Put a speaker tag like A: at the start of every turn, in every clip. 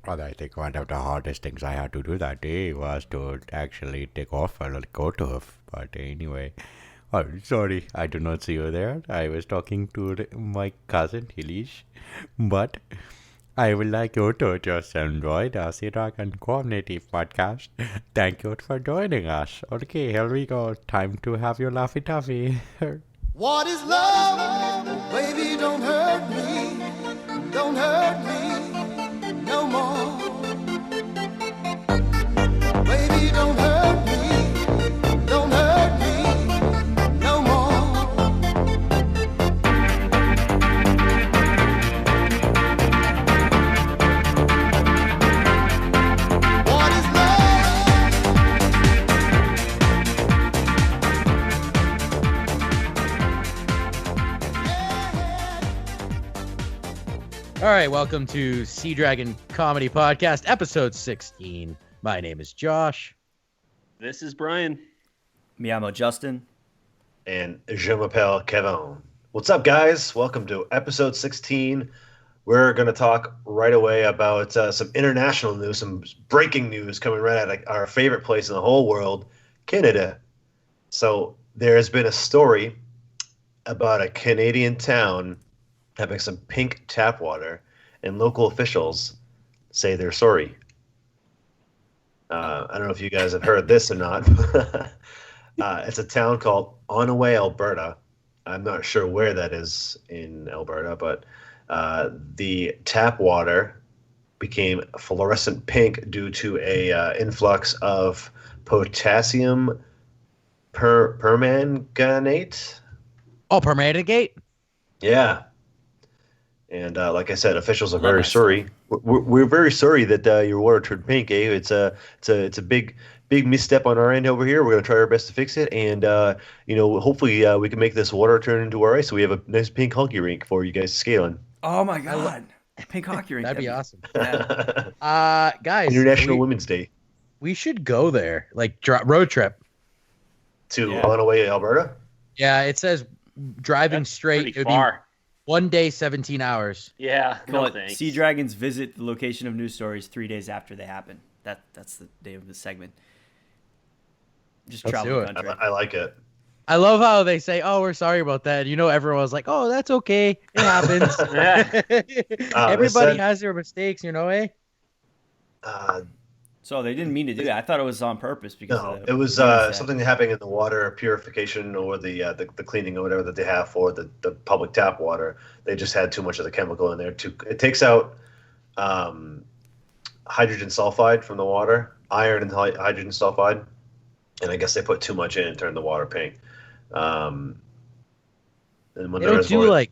A: Well, I think one of the hardest things I had to do that day was to actually take off a little coat off. But anyway, oh, sorry, I do not see you there. I was talking to my cousin, Hilish. But I would like you to just enjoy the Sea Dragon Community podcast. Thank you for joining us. Okay, here we go. Time to have your Laffy Taffy.
B: What is love? Baby, don't hurt me. Don't hurt me no more. Baby, don't hurt me. Don't hurt me no more. What is
C: All right, welcome to Sea Dragon Comedy Podcast, episode 16. My name is Josh.
D: This is Brian.
E: Me, I'm Justin.
F: And je m'appelle Kevin. What's up, guys? Welcome to episode 16. We're going to talk right away about some international news, some breaking news coming right out of our favorite place in the whole world, Canada. So there has been a story about a Canadian town having some pink tap water, and local officials say they're sorry. I don't know if you guys have heard this or not. It's a town called Onaway, Alberta. I'm not sure where that is in Alberta, but the tap water became fluorescent pink due to a influx of potassium permanganate.
C: Oh, Permanagate?
F: Yeah. And like I said, officials are very sorry. We're very sorry that your water turned pink. It's a big misstep on our end over here. We're gonna try our best to fix it, and hopefully we can make this water turn into our ice, so we have a nice pink hockey rink for you guys to skate on.
E: Oh my god, pink hockey rink.
C: That'd be awesome.
E: Yeah.
C: Guys,
F: International Women's Day
C: we should go there, like road trip.
F: to Onaway, Alberta.
C: Yeah, it says driving
D: That's
C: straight.
D: pretty
C: It would be
D: far.
C: 1 day, 17 hours.
D: Yeah,
E: Call
D: no
E: it
D: thanks.
E: Sea Dragons visit the location of news stories 3 days after they happen. That's the name of the segment. Just
C: Let's
E: travel
C: do
E: the
C: it.
E: country.
F: I like it.
C: I love how they say, "Oh, we're sorry about that." You know, everyone's like, "Oh, that's okay. It happens." Everybody
F: said-
C: has their mistakes, you know, eh?
E: So they didn't mean to do that. I thought it was on purpose because
F: No,
E: of the
F: it was
E: wind
F: something happening in the water purification or the cleaning or whatever that they have for the public tap water. They just had too much of the chemical in there. It takes out hydrogen sulfide from the water, iron and hydrogen sulfide, and I guess they put too much in and turned the water pink. And when
C: They don't do like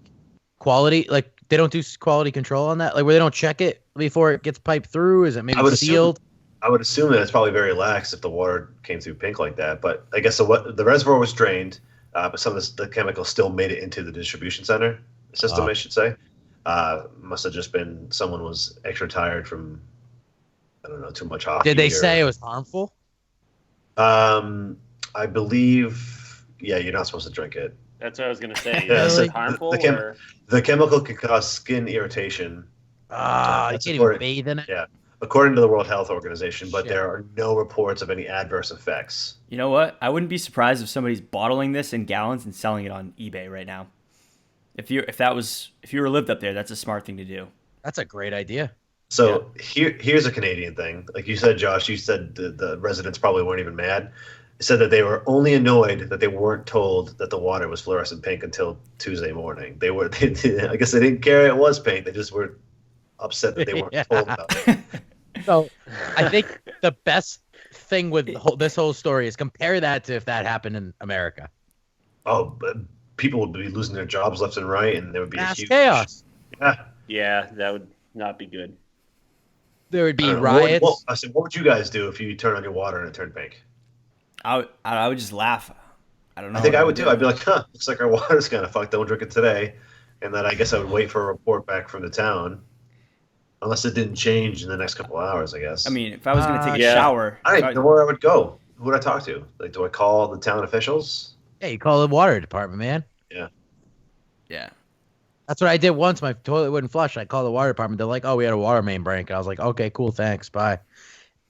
C: quality, like they don't do quality control on that, like where they don't check it before it gets piped through. Is it maybe sealed?
F: I would assume that it's probably very lax if the water came through pink like that. But I guess the reservoir was drained, but some of the chemicals still made it into the distribution center system, I should say. Must have just been someone was extra tired from, I don't know, too much hockey.
C: Did they say it was harmful?
F: I believe, yeah, you're not supposed to drink it.
D: That's what I was gonna say.
F: Yeah,
D: Is
F: so
D: it harmful?
F: the The chemical can cause skin irritation.
C: You
F: That's
C: can't even
F: important.
C: bathe in it.
F: Yeah, according to the World Health Organization, but
C: Shit.
F: there are no reports of any adverse effects.
E: You know what? I wouldn't be surprised if somebody's bottling this in gallons and selling it on eBay right now. If you were lived up there, that's a smart thing to do.
C: That's a great idea.
F: So here's a Canadian thing. Like you said, Josh, you said the residents probably weren't even mad. They said that they were only annoyed that they weren't told that the water was fluorescent pink until Tuesday morning. I guess they didn't care it was pink. They just were upset that they weren't
C: Yeah.
F: told about it.
C: So I think the best thing with this whole story is compare that to if that happened in America.
F: Oh, but people would be losing their jobs left and right, and there would be
C: Mass
F: a huge
C: chaos.
F: Yeah.
D: Yeah, that would not be good.
C: There would be
F: I don't know.
C: riots.
F: I said, what would you guys do if you turn on your water and it turned pink?
E: I would just laugh. I don't know.
F: I think
E: what
F: I would too. I'd be like, huh, looks like our water's kind of fucked. Don't drink it today. And then I guess I would wait for a report back from the town. Unless it didn't change in the next couple of hours, I guess.
E: I mean, if I was going to take a
D: yeah.
E: shower,
F: I don't even know where I would go. Who would I talk to? Like, do I call the town officials?
C: Yeah, you call the water department, man.
E: yeah.
C: That's what I did once. My toilet wouldn't flush. I called the water department. They're like, "Oh, we had a water main break." And I was like, "Okay, cool, thanks, bye."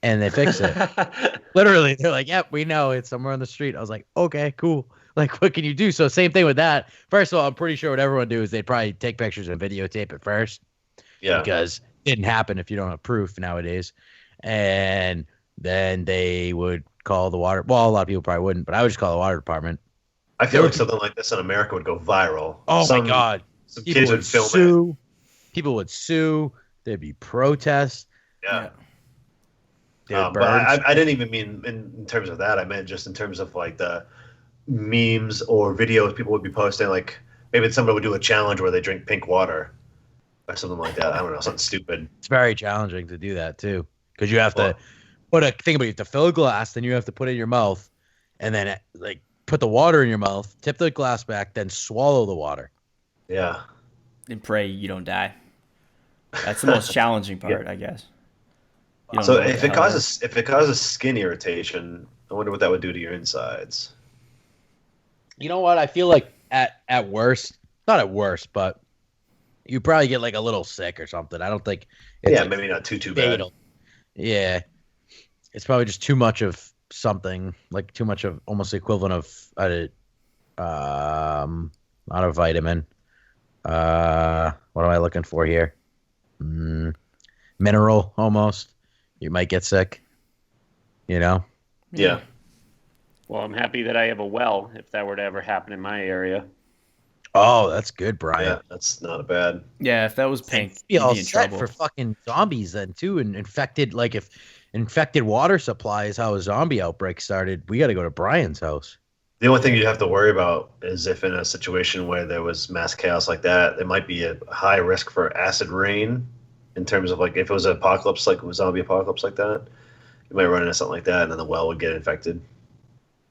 C: And they fixed it. Literally, they're like, "Yep, we know it's somewhere on the street." I was like, "Okay, cool." Like, what can you do? So same thing with that. First of all, I'm pretty sure what everyone do is they'd probably take pictures and videotape it first.
F: Yeah.
C: Because it didn't happen if you don't have proof nowadays. And then they would call the water. Well, a lot of people probably wouldn't, but I would just call the water department.
F: I feel like something like this in America would go viral.
C: Oh my God.
F: Some
C: People
F: kids
C: would
F: would film
C: sue.
F: it.
C: People would sue. There'd be protests.
F: Yeah.
C: There'd
F: But I didn't even mean in terms of that. I meant just in terms of like the memes or videos people would be posting. Like maybe somebody would do a challenge where they drink pink water or something like that. I don't know, something stupid.
C: It's very challenging to do that too, because you have to think about it. You have to fill a glass, then you have to put it in your mouth, and then like put the water in your mouth, tip the glass back, then swallow the water.
F: Yeah.
E: And pray you don't die. That's the most challenging part, I guess.
F: So if it causes skin irritation, I wonder what that would do to your insides.
C: You know what? I feel like at worst, not at worst, but you probably get like a little sick or something. I don't think it's like
F: maybe not too
C: fatal.
F: bad.
C: Yeah. It's probably just too much of something, like too much of almost the equivalent of not a vitamin. What am I looking for here? Mineral almost. You might get sick. You know?
F: Yeah.
D: Well, I'm happy that I have a well if that were to ever happen in my area.
C: Oh, that's good, Brian.
F: Yeah, that's not bad.
E: Yeah, if that was pink,
C: Be
E: you'd
C: all
E: be in
C: set
E: trouble.
C: for fucking zombies then too, and infected. Like if infected water supply is how a zombie outbreak started, we got to go to Brian's house.
F: The only thing you'd have to worry about is if in a situation where there was mass chaos like that, there might be a high risk for acid rain in terms of like if it was an apocalypse, like a zombie apocalypse like that, you might run into something like that and then the well would get infected.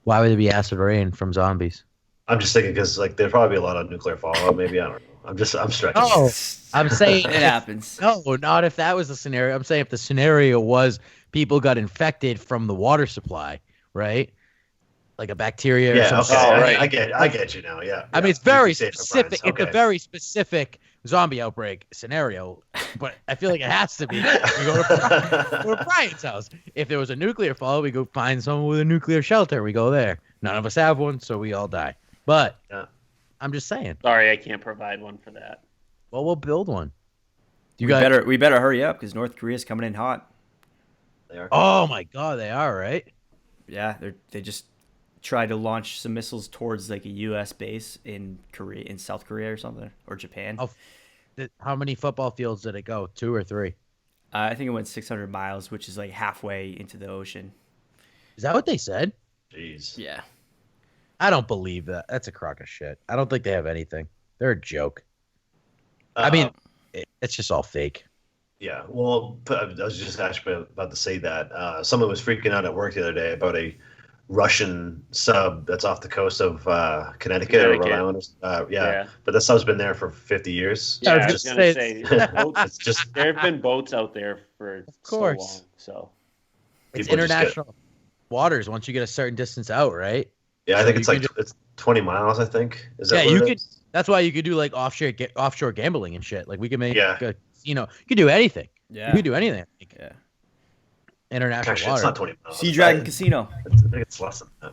C: Why would there be acid rain from zombies?
F: I'm just thinking because like there'd probably be a lot of nuclear fallout. Maybe I don't know. I'm stretching.
C: No, I'm saying
E: It happens.
C: No, not if that was the scenario. I'm saying if the scenario was people got infected from the water supply, right? Like a bacteria or
F: Yeah.
C: some
F: Okay.
C: shit.
D: Oh, right.
F: I get you now. Yeah.
C: I mean, it's
F: Yeah.
C: very
F: You can say it for
C: specific.
F: Brian's.
C: It's a very specific zombie outbreak scenario, but I feel like it has to be. We go to Brian's house. If there was a nuclear fallout, we go find someone with a nuclear shelter. We go there. None of us have one, so we all die. But
F: Yeah.
C: I'm just saying.
D: Sorry, I can't provide one for that.
C: Well, we'll build one.
E: We better hurry up because North Korea's coming in hot.
F: They are.
C: Oh my God, they are right.
E: Yeah, they just tried to launch some missiles towards like a U.S. base in South Korea or something, or Japan.
C: Oh, how many football fields did it go? 2 or 3?
E: I think it went 600 miles, which is like halfway into the ocean.
C: Is that what they said?
F: Jeez.
E: Yeah.
C: I don't believe that. That's a crock of shit. I don't think they have anything. They're a joke. I mean, it's just all fake.
F: Yeah, well, I was just actually about to say that. Someone was freaking out at work the other day about a Russian sub that's off the coast of Connecticut or Rhode Island. Yeah, but the sub's been there for 50 years.
D: Yeah, I
C: was
D: was
C: gonna
D: going to
C: say-
D: say, boats,
F: It's just
D: there have been boats out there for so
C: course.
D: long. So
C: It's
F: People just get-
C: international waters once you get a certain distance out, right?
F: yeah, I
C: So
F: think
C: you
F: it's
C: can
F: like
C: just-
F: it's 20 miles. I think is that
C: Yeah,
F: what
C: you
F: it
C: could-
F: is?
C: That's why you could do like offshore gambling and shit. Like we could make
F: Yeah.
C: you could do anything.
E: Yeah.
C: You could do anything. Like,
E: Yeah.
C: international
F: Actually,
C: water.
F: it's not 20 miles.
E: Sea Dragon
F: I
E: Casino.
F: think it's less than that.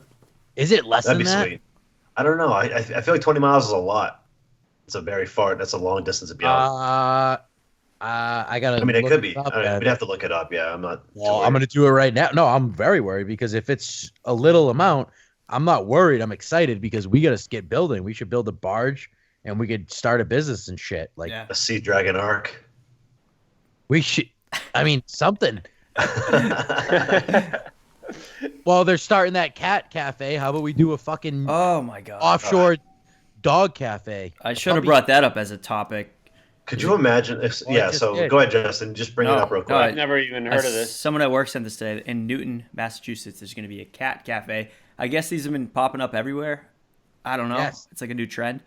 C: Is it less
F: That'd
C: than
F: be
C: that?
F: sweet. I don't know. I feel like 20 miles is a lot. It's a very far. That's a long distance to be on.
C: I gotta.
F: I mean, it
C: look
F: could be.
C: up,
F: I mean,
C: man.
F: we'd have to look it up. Yeah, I'm not. too
C: Well, I'm
F: worried.
C: gonna do it right now. No, I'm very worried because if it's a little amount, I'm not worried. I'm excited because we gotta get building. We should build a barge and we could start a business and shit. Like
E: Yeah.
F: a Sea Dragon Arc.
C: we should. I mean, something. Well, they're starting that cat cafe. How about we do a fucking
E: Oh my god.
C: offshore dog cafe?
E: I should have brought that up as a topic.
F: Could you imagine if?
C: Well, I
F: Yeah.
C: just
F: So
C: did.
F: go ahead, Justin. Just bring it up real quick.
D: I've never even heard of this.
E: Someone at work sent this today. In Newton, Massachusetts, there's going to be a cat cafe. I guess these have been popping up everywhere. I don't know.
C: Yes.
E: It's like a new trend.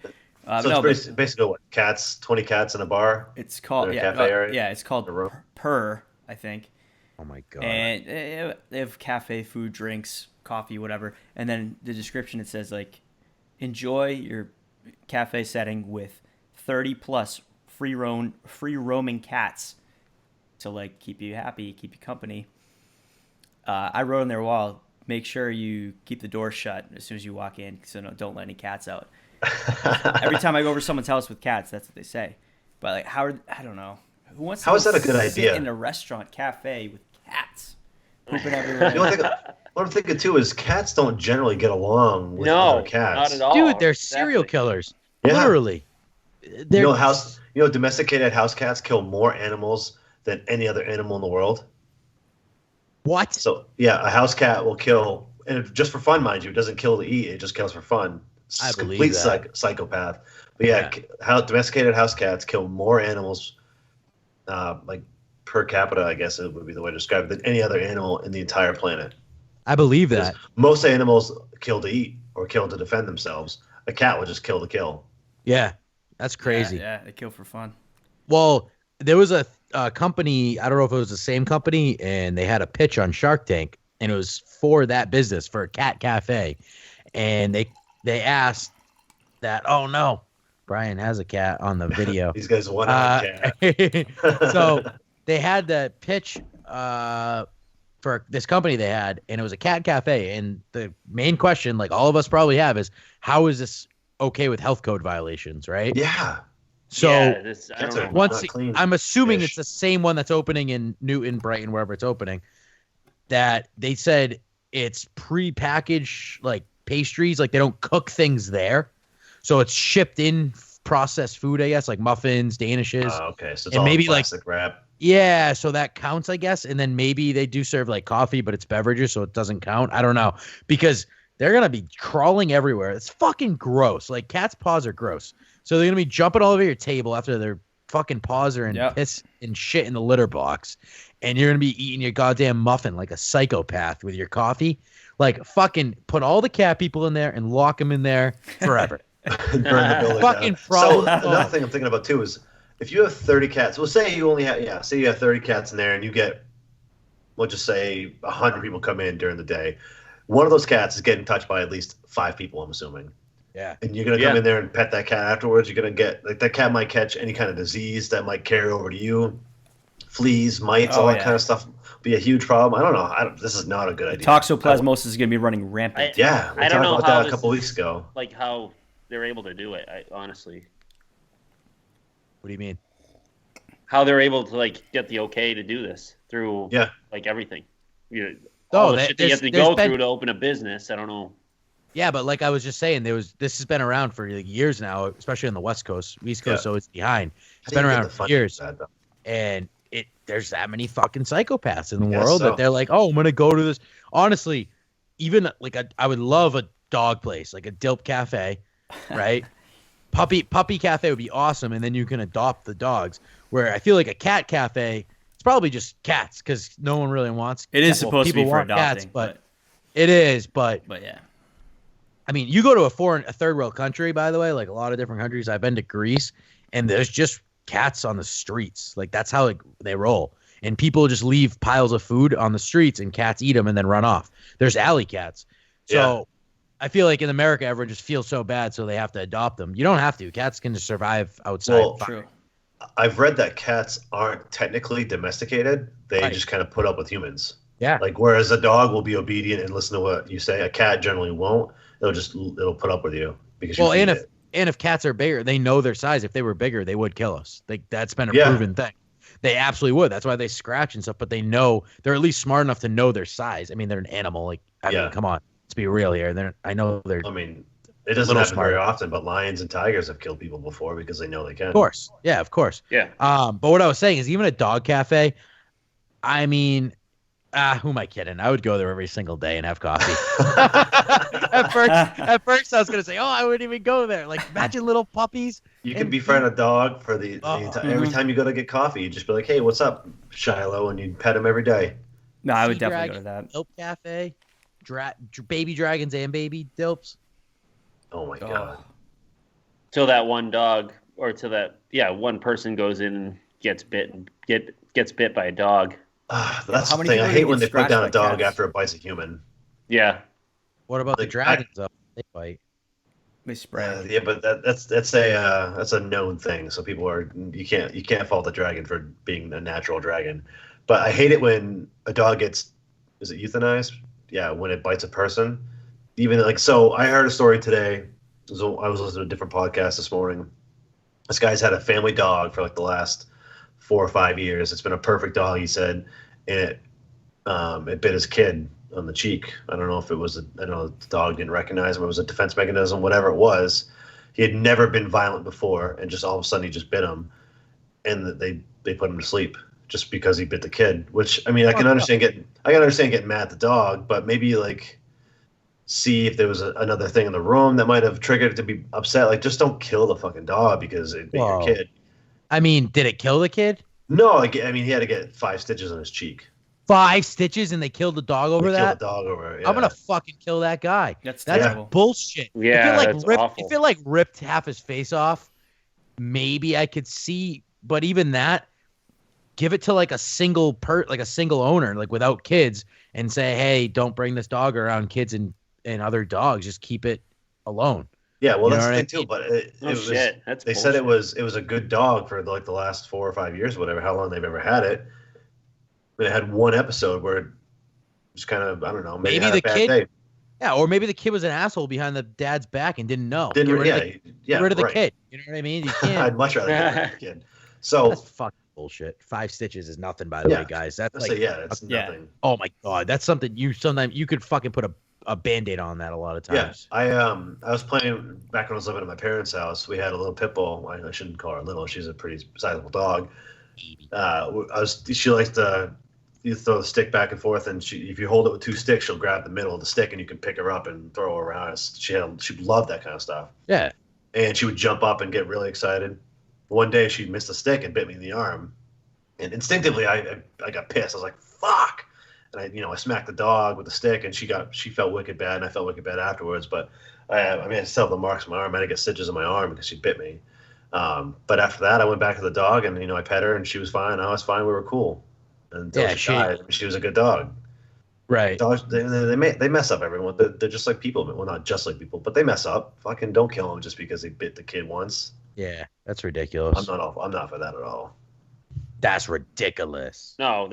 F: So
E: no,
F: it's basically what? Cats, 20 cats in a bar.
E: it's called
F: in a
E: yeah,
F: cafe area?
E: yeah, it's called
F: A room?
E: Purr, I think.
C: Oh my god.
E: And they have cafe, food, drinks, coffee, whatever. And then the description it says like, enjoy your cafe setting with 30 plus free roaming cats to like keep you happy, keep you company. I wrote on their wall, make sure you keep the door shut as soon as you walk in, so don't let any cats out. Every time I go over to someone's house with cats, that's what they say. But like, I don't know. Who wants to
F: How is that a good
E: sit
F: idea?
E: in a restaurant cafe with cats pooping everywhere?
F: What I'm thinking too is cats don't generally get along with
D: No,
F: other cats.
D: not at all.
C: Dude, they're serial killers.
F: Yeah.
C: Literally.
F: Domesticated house cats kill more animals than any other animal in the world.
C: What?
F: So yeah, a house cat will kill, and just for fun, mind you, it doesn't kill to eat; it just kills for fun. It's
C: I
F: a
C: believe
F: complete
C: that.
F: psychopath. But yeah, domesticated house cats kill more animals, like per capita, I guess it would be the way to describe it, than any other animal in the entire planet.
C: I believe that.
F: Most animals kill to eat or kill to defend themselves. A cat would just kill to kill.
C: Yeah, that's crazy.
E: Yeah, they kill for fun.
C: Well, there was a company, I don't know if it was the same company, and they had a pitch on Shark Tank, and it was for that business, for a cat cafe. And they asked that, oh no, Brian has a cat on the video.
F: These guys want a cat.
C: So they had the pitch for this company they had, and it was a cat cafe. And the main question, like all of us probably have, is how is this okay with health code violations, right?
F: Yeah.
C: So
D: I don't know.
C: once
F: Not clean
C: I'm assuming
F: fish.
C: it's the same one that's opening in Newton, Brighton, wherever it's opening, that they said it's pre-packaged like pastries, like they don't cook things there. So it's shipped in processed food, I guess, like muffins, danishes.
F: Oh, okay, so it's
C: and
F: all
C: maybe
F: plastic wrap.
C: Yeah, so that counts, I guess. And then maybe they do serve like coffee, but it's beverages, so it doesn't count. I don't know. Because they're going to be crawling everywhere. It's fucking gross. Like cat's paws are gross. So they're going to be jumping all over your table after their fucking paws are in piss and shit in the litter box. And you're going to be eating your goddamn muffin like a psychopath with your coffee. Like fucking put all the cat people in there and lock them in there forever.
F: And burn the building
C: Fucking
F: down.
C: problem
F: So another
C: solved.
F: thing I'm thinking about too is if you have 30 cats, well, say you only have, say you have 30 cats in there and you get, we'll just say 100 people come in during the day. One of those cats is getting touched by at least 5 people, I'm assuming.
C: Yeah.
F: And you're going to come in there and pet that cat afterwards. You're going to get, like, that cat might catch any kind of disease that might carry over to you. Fleas, mites, all that kind of stuff be a huge problem. I don't know. This is not a good idea.
E: Toxoplasmosis is going to be running rampant.
F: Yeah. We
D: I don't
F: talked
D: know
F: about
D: how
F: that a
D: this
F: couple
D: is-
F: weeks ago.
D: Like how they're able to do it. Honestly,
C: What do you mean?
D: how they're able to like get the okay to do this through like everything. All the shit that you have to go through to open a business. I don't know.
C: Yeah, but like I was just saying, this has been around for like years now, especially on the West Coast. East Coast, so it's behind. It's been around for years, and there's that many fucking psychopaths in the world that they're like, oh, I'm gonna go to this. Honestly, even like I would love a dog place, like a Dilp Cafe, right? Puppy cafe would be awesome, and then you can adopt the dogs. Where I feel like a cat cafe, it's probably just cats because no one really wants.
E: It is supposed to be for adopting,
C: cats, but it is. But
E: yeah.
C: I mean, you go to a third world country, by the way, like a lot of different countries. I've been to Greece, and there's just cats on the streets. Like that's how they roll. And people just leave piles of food on the streets, and cats eat them and then run off. There's alley cats. So I feel like in America, everyone just feels so bad, so they have to adopt them. You don't have to. Cats can just survive outside.
F: Well, true. I've read that cats aren't technically domesticated. They just kind of put up with humans.
C: Yeah.
F: Like whereas a dog will be obedient and listen to what you say, a cat generally won't. It'll put up with you because
C: if cats are bigger, they know their size. If they were bigger, they would kill us. That's been a proven thing. They absolutely would. That's why they scratch and stuff. But they know they're at least smart enough to know their size. I mean, they're an animal. Like I mean, come on, let's be real here. I know they're.
F: I mean, it doesn't happen very often, but lions and tigers have killed people before because they know they can.
C: Of course, yeah, of course.
D: Yeah.
C: But what I was saying is, even a dog cafe. I mean, who am I kidding? I would go there every single day and have coffee. At first, I was gonna say, oh, I wouldn't even go there. Like, imagine little puppies.
F: You can befriend a dog for the entire, every time you go to get coffee. You just be like, hey, what's up, Shiloh? And you pet him every day.
E: No, I would definitely go to that.
C: Dilp Cafe, baby dragons and baby dilps.
F: Oh my god!
D: Till that one dog, or till that one person goes in and gets bit by a dog.
F: That's the thing. I hate when they put down a dog after it bites a human.
D: Yeah.
C: What about the dragons? They bite.
E: They spray.
F: Yeah, but that's a known thing. So you can't fault the dragon for being a natural dragon. But I hate it when a dog is it euthanized? Yeah, when it bites a person. Even like so, I heard a story today. So I was listening to a different podcast this morning. This guy's had a family dog for like the last 4 or 5 years. It's been a perfect dog, he said, and it bit his kid on the cheek. I don't know if it was I know the dog didn't recognize him. It was a defense mechanism, whatever it was. He had never been violent before, and just all of a sudden he just bit him, and they put him to sleep just because he bit the kid. Which I mean, I can understand getting mad at the dog, but maybe like see if there was another thing in the room that might have triggered it to be upset. Like, just don't kill the fucking dog because it bit your kid.
C: I mean, did it kill the kid?
F: No, I mean he had to get 5 stitches on his cheek.
C: 5 stitches and they killed the dog over that?
F: Killed the dog over it, yeah.
C: I'm gonna fucking kill that guy.
E: That's
C: bullshit.
D: Yeah,
C: if it like ripped half his face off, maybe I could see. But even that, give it to like a single owner, like without kids, and say, hey, don't bring this dog around kids and other dogs. Just keep it alone.
F: Yeah, well, that's the thing too. But
D: they
F: said it was a good dog for like the last 4 or 5 years, whatever, how long they've ever had it. But it had one episode where it was kind of, I don't know, maybe had a bad day.
C: Yeah, or maybe the kid was an asshole behind the dad's back and didn't know. Get rid of the kid. You know what I mean? You can't.
F: I'd much rather get rid of the kid. So
C: that's fucking bullshit. 5 stitches is nothing, by the way, guys. That's like,
F: it's nothing.
C: Oh my god, that's something sometimes you could fucking put a Band-Aid on that a lot of times.
F: Yeah, I was playing back when I was living at my parents' house. We had a little pit bull. I shouldn't call her little. She's a pretty sizable dog. She likes to you throw the stick back and forth, and if you hold it with 2 sticks, she'll grab the middle of the stick, and you can pick her up and throw her around. She loved that kind of stuff.
C: Yeah,
F: and she would jump up and get really excited. One day she missed a stick and bit me in the arm, and instinctively I got pissed. I was like, "Fuck!" And I smacked the dog with the stick, and she felt wicked bad, and I felt wicked bad afterwards. But I still have the marks on my arm. I had to get stitches on my arm because she bit me. But after that, I went back to the dog, and I pet her, and she was fine. I was fine. We were cool. Until she died. She was a good dog.
C: Right.
F: Dogs, they mess up, everyone. They're just like people. Well, not just like people, but they mess up. Fucking don't kill them just because they bit the kid once.
C: Yeah, that's ridiculous.
F: I'm not for that at all.
C: That's ridiculous.
D: No,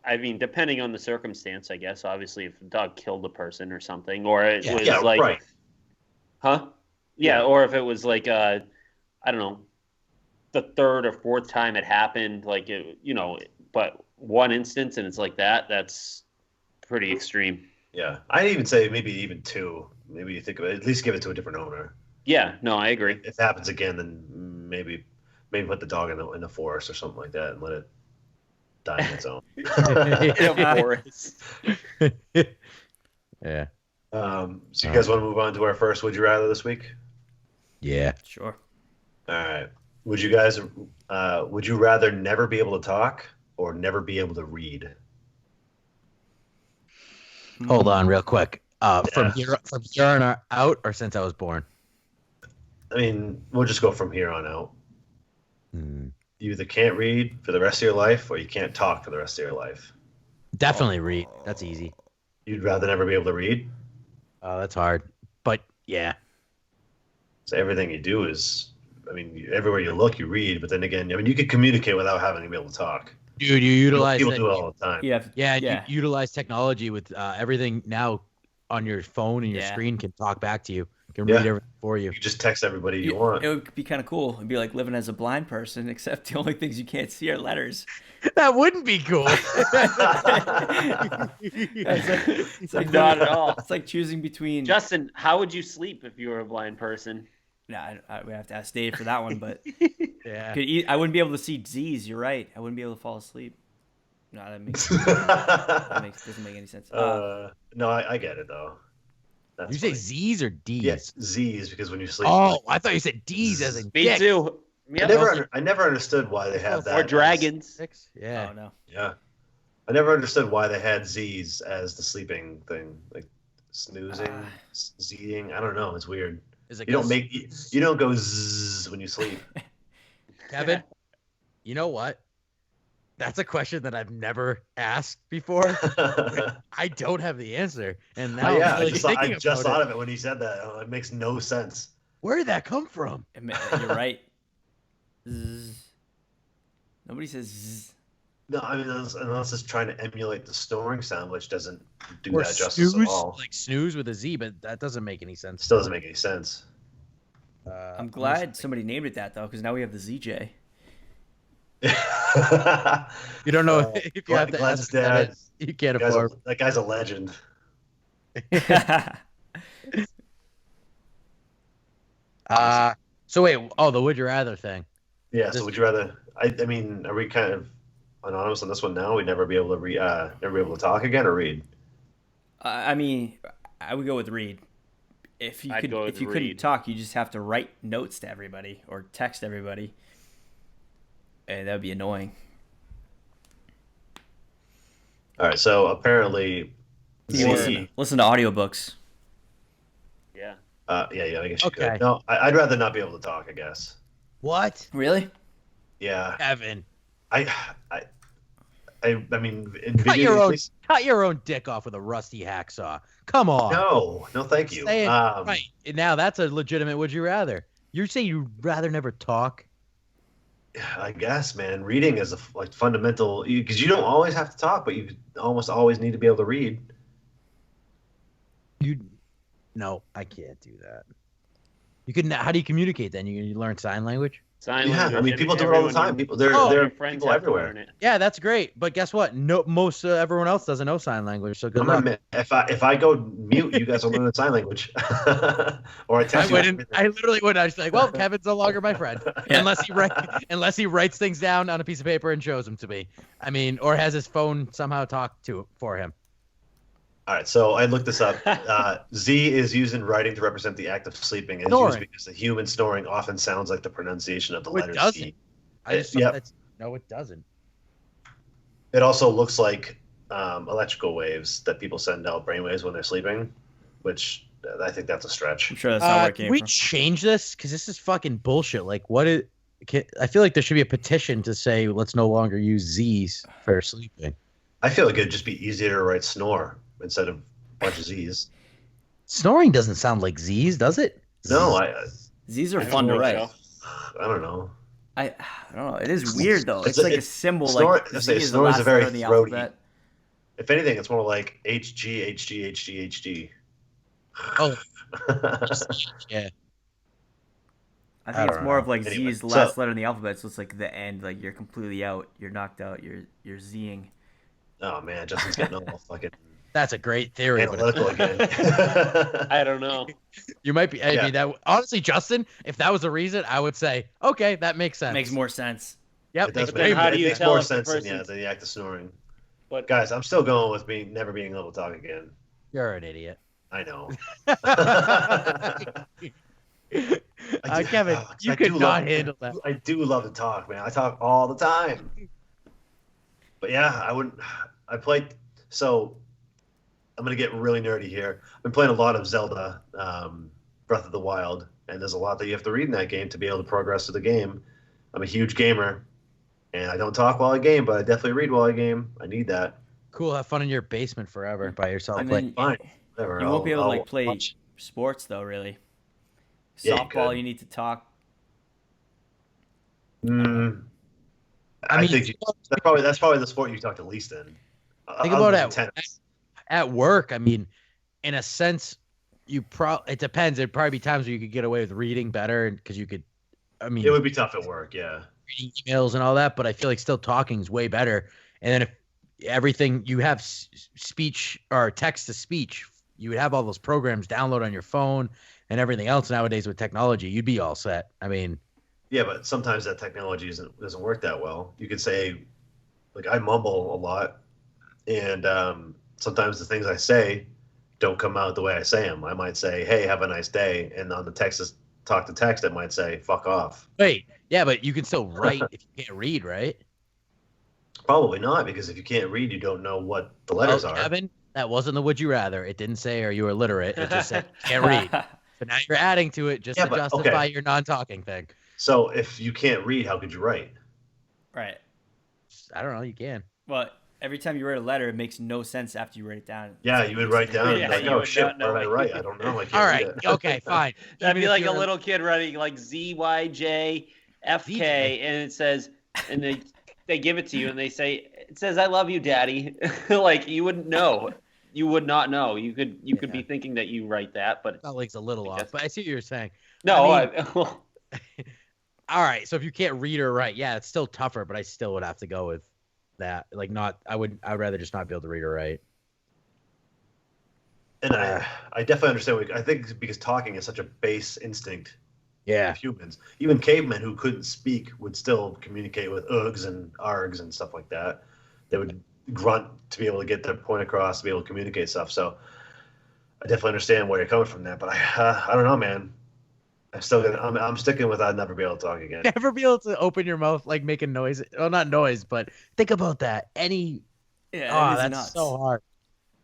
D: I mean, depending on the circumstance, I guess. Obviously, if a dog killed a person or something, or it was like,
F: right.
D: Huh? Yeah, or if it was like, I don't know, the 3rd or 4th time it happened, like but one instance and it's like that's pretty extreme.
F: Yeah, I'd even say maybe even 2. Maybe you think of it, at least give it to a different owner.
D: Yeah, no, I agree.
F: If it happens again, then maybe put the dog in the forest or something like that and let it die on its own.
D: In a forest.
C: Yeah.
F: So you guys want to move on to our first Would You Rather this week?
C: Yeah.
E: Sure.
F: All right. Would you rather never be able to talk or never be able to read?
C: Hold on real quick. From here on out or since I was born?
F: I mean, we'll just go from here on out. You either can't read for the rest of your life or you can't talk for the rest of your life.
C: Definitely read. That's easy.
F: You'd rather never be able to read?
C: That's hard. But yeah.
F: So everything you do is, I mean, everywhere you look, you read. But then again, I mean, you could communicate without having to be able to talk.
C: Dude, you utilize
F: people do it all the time.
C: You utilize technology with everything now on your phone and your screen can talk back to you. Can read everything for you.
F: You just text everybody you want.
E: It would be kind of cool. It'd be like living as a blind person, except the only things you can't see are letters.
C: That wouldn't be cool.
D: It's like not at all.
E: It's like choosing between.
D: Justin, how would you sleep if you were a blind person?
E: No, we have to ask Dave for that one, but
C: yeah,
E: I wouldn't be able to see Z's. You're right. I wouldn't be able to fall asleep. No, doesn't make any sense.
F: No, I get it though.
C: That's you funny. Say Z's or D's?
F: Yes, Z's because when you sleep.
C: Oh, I thought you said D's as in
D: Me
C: dick.
D: too.
F: Yep. I never understood why they have that.
D: Or dragons.
C: Yeah.
E: Oh no.
F: Yeah. I never understood why they had Z's as the sleeping thing, like snoozing, Zing. I don't know. It's weird. You don't go zzz when you sleep.
C: Kevin, you know what? That's a question that I've never asked before. I don't have the answer, and now
F: yeah,
C: I'm really thinking
F: I just
C: about
F: thought
C: it.
F: of it when he said that. It makes no sense.
C: Where did that come from?
E: You're right. Zzz. Nobody says zzz.
F: No, I mean unless it's trying to emulate the snoring sound, which doesn't do
C: Or
F: that justice
C: snooze,
F: at all.
C: like snooze with a Z, but that doesn't make any sense.
F: Still doesn't make any sense.
E: I'm glad somebody named it that though, because now we have the ZJ.
C: You don't know if you have to
F: Glenn's
C: ask
F: dad.
C: that, you can't afford.
F: That guy's a legend.
C: So wait, the would you rather thing.
F: Yeah. So would you rather? I mean, are we kind of anonymous on this one now? We'd never be able to never be able to talk again or read.
E: I mean, I would go with read. If you couldn't
D: read.
E: talk, you just have to write notes to everybody or text everybody, and that would be annoying.
F: All right. So apparently,
E: You can listen to audiobooks.
D: Yeah.
F: Yeah. I guess you
C: Okay.
F: could. No, I'd rather not be able to talk. I guess.
C: What?
E: Really?
F: Yeah.
C: Evan,
F: I mean, in
C: cut
F: video,
C: your own dick off with a rusty hacksaw. Come on.
F: No, thank you.
C: Say it right. Now that's a legitimate would you rather. You're saying you'd rather never talk?
F: I guess, man, reading is like fundamental because you don't always have to talk, but you almost always need to be able to read.
C: No, I can't do that. You could. How do you communicate then? You learn sign language?
D: Sign
F: Yeah,
D: language.
F: I mean, people do it all the time. People, there are
D: friends
F: people
D: have to
F: everywhere.
D: learn it.
C: Yeah, that's great. But guess what? No, most everyone else doesn't know sign language. So good luck.
F: If I go mute, you guys will learn the sign language. Or I text you.
C: I literally wouldn't. I was like, well, Kevin's no longer my friend unless he writes things down on a piece of paper and shows them to me. I mean, or has his phone somehow talk to it for him.
F: All right, so I looked this up. Z is used in writing to represent the act of sleeping. It's used because the human snoring often sounds like the pronunciation of the letter Z.
C: I just thought no, it doesn't.
F: It also looks like electrical waves that people send out, brainwaves when they're sleeping, which I think that's a stretch.
E: I'm sure that's not where it came
C: Can we
E: from.
C: change this? Because this is fucking bullshit. Like, I feel like there should be a petition to say let's no longer use Z's for sleeping.
F: I feel like it'd just be easier to write snore instead of a bunch of Z's.
C: Snoring doesn't sound like Z's, does it?
F: No,
E: These are fun to write.
F: I don't know.
E: I don't know. It is weird though. It's
F: It's
E: like
F: a
E: a symbol.
F: snore-
E: Like
F: I
E: Z
F: say
E: is the
F: snore is a
E: last
F: very
E: letter in the
F: throaty-
E: alphabet.
F: If anything, it's more like HG, HG, HG, HG.
C: Oh, yeah.
E: I
C: I
E: think it's
C: don't
E: more
C: know.
E: of like
F: Anyway,
E: Z is the
F: so-
E: last letter in the alphabet, so it's like the end. Like you're completely out. You're knocked out. You're Zing.
F: Oh man, Justin's getting all fucking
C: That's a great theory. But
F: analytical again.
D: I don't know.
C: you might be. I mean, that honestly, Justin, if that was a reason, I would say, okay, that makes sense.
E: Makes more sense.
C: Yep.
F: It does
D: But then
F: make,
D: how do
F: it
D: you
F: makes
D: tell
F: more
D: if the
F: sense than
D: person's-
F: the act of snoring.
D: But
F: Guys, I'm still going with never being able to talk again.
C: You're an idiot.
F: I know.
C: Kevin, you could not handle that.
F: I do love to talk, man. I talk all the time. But yeah, I played. So I'm gonna get really nerdy here. I've been playing a lot of Zelda, Breath of the Wild, and there's a lot that you have to read in that game to be able to progress through the game. I'm a huge gamer, and I don't talk while I game, but I definitely read while I game. I need that.
C: Cool. Have fun in your basement forever by yourself.
E: And
C: Like,
E: then
F: Fine, whatever.
E: you won't be able to
F: I'll
E: like play
F: watch.
E: sports though. Really,
F: Yeah, you
E: softball
F: could.
E: you need to talk.
F: I think that's probably the sport you talk the least in.
C: Think
F: Other
C: about
F: than
C: it.
F: tennis.
C: at work, I mean, in a sense, it depends. There'd probably be times where you could get away with reading better because you could. I mean,
F: It would be tough at work, yeah.
C: reading emails and all that, but I feel like still talking is way better. And then if everything you have speech or text to speech, you would have all those programs download on your phone and everything else nowadays with technology. You'd be all set. I mean,
F: Yeah, but sometimes that technology doesn't work that well. You could say, like, I mumble a lot, and sometimes the things I say don't come out the way I say them. I might say, "Hey, have a nice day," and on the talk to text, it might say, "Fuck off."
C: wait, yeah, but you can still write if you can't read, right?
F: Probably not, because if you can't read, you don't know what the letters are.
C: Kevin, that wasn't the would you rather. It didn't say are you illiterate. It just said can't read. But now you're adding to it just
F: Yeah,
C: to
F: but,
C: justify
F: okay.
C: your non-talking thing.
F: So if you can't read, how could you write?
E: Right.
C: I don't know. You can.
E: Well, every time you write a letter, it makes no sense after you write it down.
F: Yeah, you would write down,
D: Yeah,
F: like,
D: you
F: oh,
D: would
F: shit,
D: not know
F: what did I
D: it.
F: write? I don't know. I can't
C: All
F: read
C: right.
F: it.
C: Okay. Fine.
D: That'd
C: Even
D: be
C: if
D: like a
C: you're-
D: little kid writing like ZYJ FK, and it says, and they give it to you, and they say it says "I love you, Daddy." Like you wouldn't know. You would not know. You could be thinking that you write that, but
C: Spelling's a little
D: I
C: off,
D: guess-
C: but I see what you're saying.
D: no.
C: I All right. So if you can't read or write, yeah, it's still tougher, but I still would have to go with that. Like, not. I'd rather just not be able to read or write.
F: And I definitely understand. I think because talking is such a base instinct
C: Yeah.
F: of humans. Even cavemen who couldn't speak would still communicate with ugs and args and stuff like that. They would grunt to be able to get their point across, to be able to communicate stuff. So I definitely understand where you're coming from there. But I don't know, man. I'm sticking with I'd never be able to talk again.
C: Never be able to open your mouth, like making noise. Well, not noise, but think about that.
E: Yeah,
C: That's
E: nuts.
C: so hard.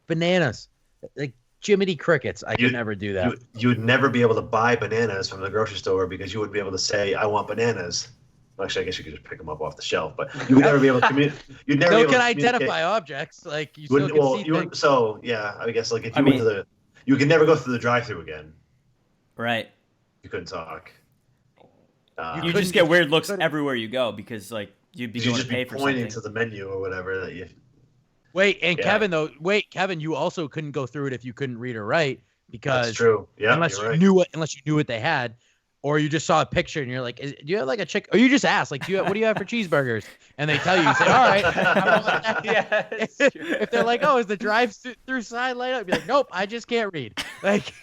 C: Bananas, like Jiminy Crickets. I could never do that.
F: You would never be able to buy bananas from the grocery store because you wouldn't be able to say, "I want bananas." Well, actually, I guess you could just pick them up off the shelf, but you would never be able to communicate. You'd never be
C: Still
F: able
C: can
F: to communicate.
C: identify objects. Like you
F: You
C: still
F: wouldn't-
C: can
F: well,
C: see
F: you wouldn't-
C: things.
F: so yeah, I guess like if you went to the, you could never go through the drive-through again.
E: Right.
F: You couldn't talk.
E: You just get weird looks everywhere you go because like you'd be
F: You
E: going to
F: just
E: pay
F: be
E: for
F: pointing
E: something.
F: to the menu or whatever that you.
C: Wait, and
F: Yeah.
C: Kevin, you also couldn't go through it if you couldn't read or write because
F: That's true. Yeah,
C: unless
F: you're
C: you
F: right.
C: knew what they had, or you just saw a picture and you're like, do you have like a chick? Or you just ask, like, what do you have for cheeseburgers? And they tell you, you say, all right.
D: Yeah, it's
C: if
D: true.
C: they're like, oh, is the drive-through sign light up? Be like, nope, I just can't read. Like,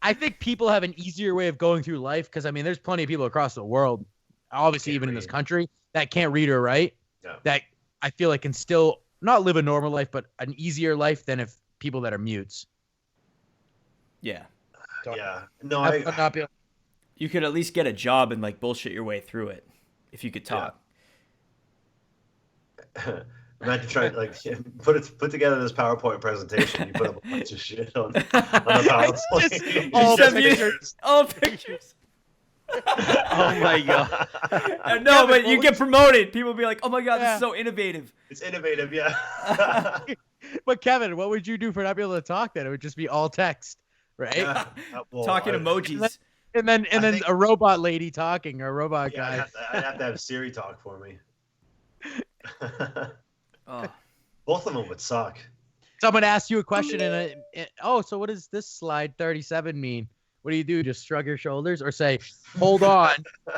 C: I think people have an easier way of going through life because I mean, there's plenty of people across the world, obviously
F: Can't
C: even in this
F: read.
C: country, that can't read or write.
F: Yeah.
C: That I feel like can still not live a normal life, but an easier life than if people that are mutes.
E: Yeah.
F: Yeah. No,
C: I'd
F: I.
C: not be able-
E: You could at least get a job and like bullshit your way through it if you could talk.
F: Imagine trying to like put together this PowerPoint presentation. You put up a bunch of shit on a PowerPoint.
C: Just all
E: Just
C: pictures.
E: All pictures.
D: Oh my god.
E: No, but you get promoted. People be like, "Oh my god, this
C: Yeah.
E: is so innovative."
F: It's innovative, yeah.
C: But Kevin, what would you do for not being able to talk then? It would just be all text, right?
F: Yeah. Well,
E: Talking emojis.
C: And then
F: I think-
C: a robot lady talking or a robot
F: Yeah,
C: guy.
F: I'd have to have Siri talk for me.
E: Oh.
F: Both of them would suck.
C: Someone asks you a question so what does this slide 37 mean? What do you do? Just shrug your shoulders or say, hold on.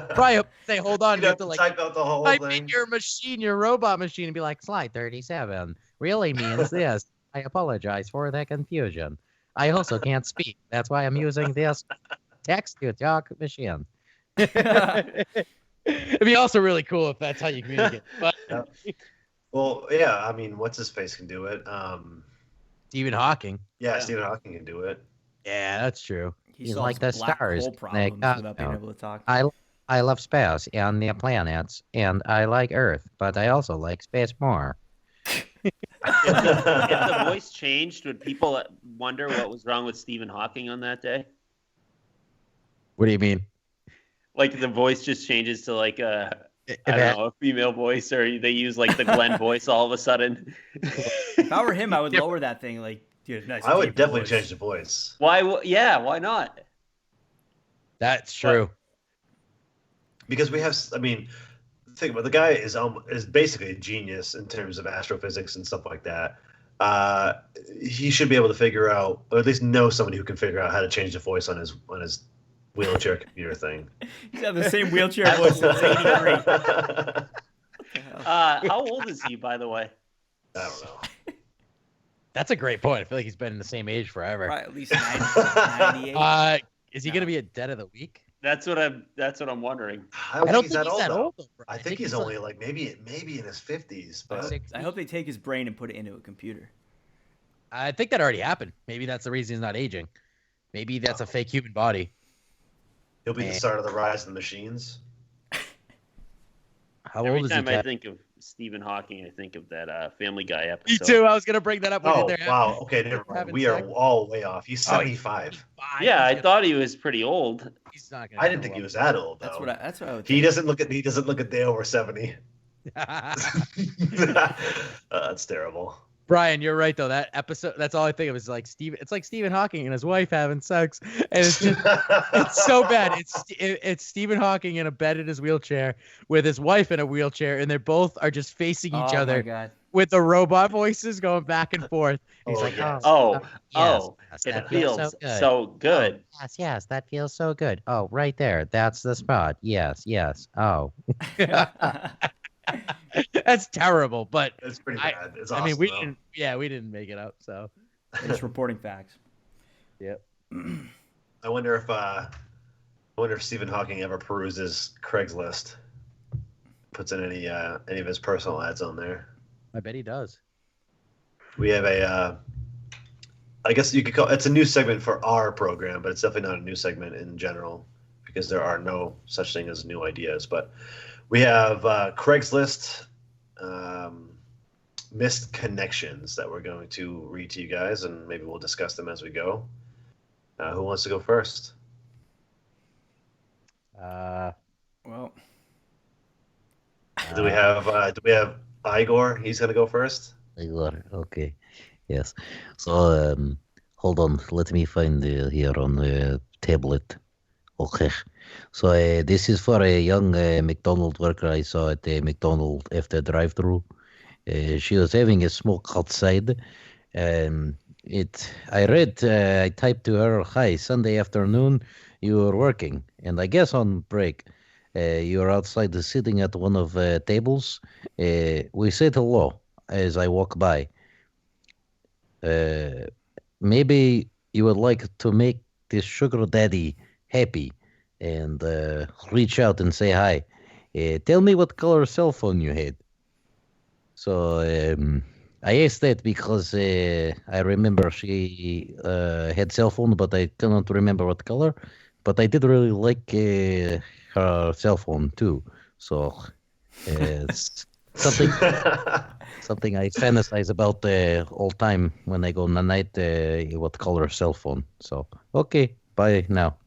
C: Probably say, hold on.
F: You'd
C: You
F: have
C: have to
F: to
C: like
F: type out the whole
C: type
F: thing.
C: in your machine, your robot machine, and be like, slide 37 really means this. I apologize for the confusion. I also can't speak. That's why I'm using this text to talk machine. It'd be also really cool if that's how you communicate. But
F: Well, yeah, I mean, what's his face can do it.
C: Stephen Hawking.
F: Yeah, Stephen Hawking can do it.
C: Yeah, that's true.
E: He
C: He's
E: solves
C: like the
E: black
C: stars.
E: hole
C: They
E: problems
C: got
E: without being
C: no.
E: able to talk.
C: I love space and the planets, and I like Earth, but I also like space more.
D: If the voice changed, would people wonder what was wrong with Stephen Hawking on that day?
C: What do you mean?
D: Like the voice just changes to like a
C: If
D: I
C: it-
D: don't know, a female voice, or they use like the Glenn voice all of a sudden.
E: If I were him, I would lower that thing. Like, dude, nice.
F: I would
E: deep
F: definitely
E: voice.
F: change the voice.
D: Why? Yeah, why not?
C: That's true.
F: Because we have, I mean, think about it, the guy is basically a genius in terms of astrophysics and stuff like that. He should be able to figure out, or at least know somebody who can figure out how to change the voice on his wheelchair computer thing.
E: He's got the same wheelchair voice since '83.
D: How old is he, by the way?
F: I don't know.
C: That's a great point. I feel like he's been the same age forever.
E: Probably at least 90, 98.
C: Is he gonna be a dead of the week?
D: That's what I'm wondering.
F: I don't think he's that old. though.
C: though, bro.
F: I think he's only like maybe in his 50s. But
E: I hope they take his brain and put it into a computer.
C: I think that already happened. Maybe that's the reason he's not aging. Maybe that's a fake human body.
F: he'll be the start of the rise of the machines.
C: How
D: Every
C: old is he?
D: time I
C: Ted?
D: think of Stephen Hawking, I think of that Family Guy
C: Me
D: episode.
C: too. I was gonna bring that up.
F: Oh,
C: When they're
F: wow. Okay, never mind.
C: having
F: We are
C: sex.
F: all way off. He's
C: Oh, he's
F: 75.
D: Yeah, I
C: He's
D: thought he was pretty old.
C: he's not gonna.
F: I didn't think he was that old, though.
E: That's what I would
F: He
E: think.
F: doesn't look a day over 70. That's terrible.
C: Brian, you're right though. That episode, that's all I think of is like Steve. It's like Stephen Hawking and his wife having sex, and it's just it's so bad. It's Stephen Hawking in a bed in his wheelchair with his wife in a wheelchair, and they both are just facing each
E: Oh my
C: other
E: God.
C: with the robot voices going back and forth. He's
F: Oh,
C: like,
F: yes.
D: Oh,
C: yes, yes,
D: it
C: that
D: feels
C: good.
D: so good.
C: Oh, yes, that feels so good. Oh, right there, that's the spot. Yes. Oh, that's terrible. But
F: It's pretty bad. It's awesome.
C: I mean, we
F: though.
C: didn't. We didn't make it up. So
E: Just reporting facts.
C: yep.
F: I wonder if Stephen Hawking ever peruses Craigslist, puts in any of his personal ads on there.
C: I bet he does.
F: We have I guess you could call it's a new segment for our program, but it's definitely not a new segment in general because there are no such thing as new ideas. But we have Craigslist missed connections that we're going to read to you guys, and maybe we'll discuss them as we go. Who wants to go first?
E: Well,
F: Do we have Igor? He's gonna go first.
G: Igor, okay. Yes. So, hold on. Let me find here on the tablet. Okay. So, this is for a young McDonald's worker I saw at the McDonald's after drive-through. She was having a smoke outside. I typed to her, "Hi, Sunday afternoon, you were working, and I guess on break. You were outside sitting at one of tables. We said hello as I walk by. Maybe you would like to make this sugar daddy happy and reach out and say hi. Tell me what color cell phone you had." So I asked that because I remember she had cell phone, but I cannot remember what color. But I did really like her cell phone too. So it's something I fantasize about all time when I go on the night. What color cell phone? So okay, bye now.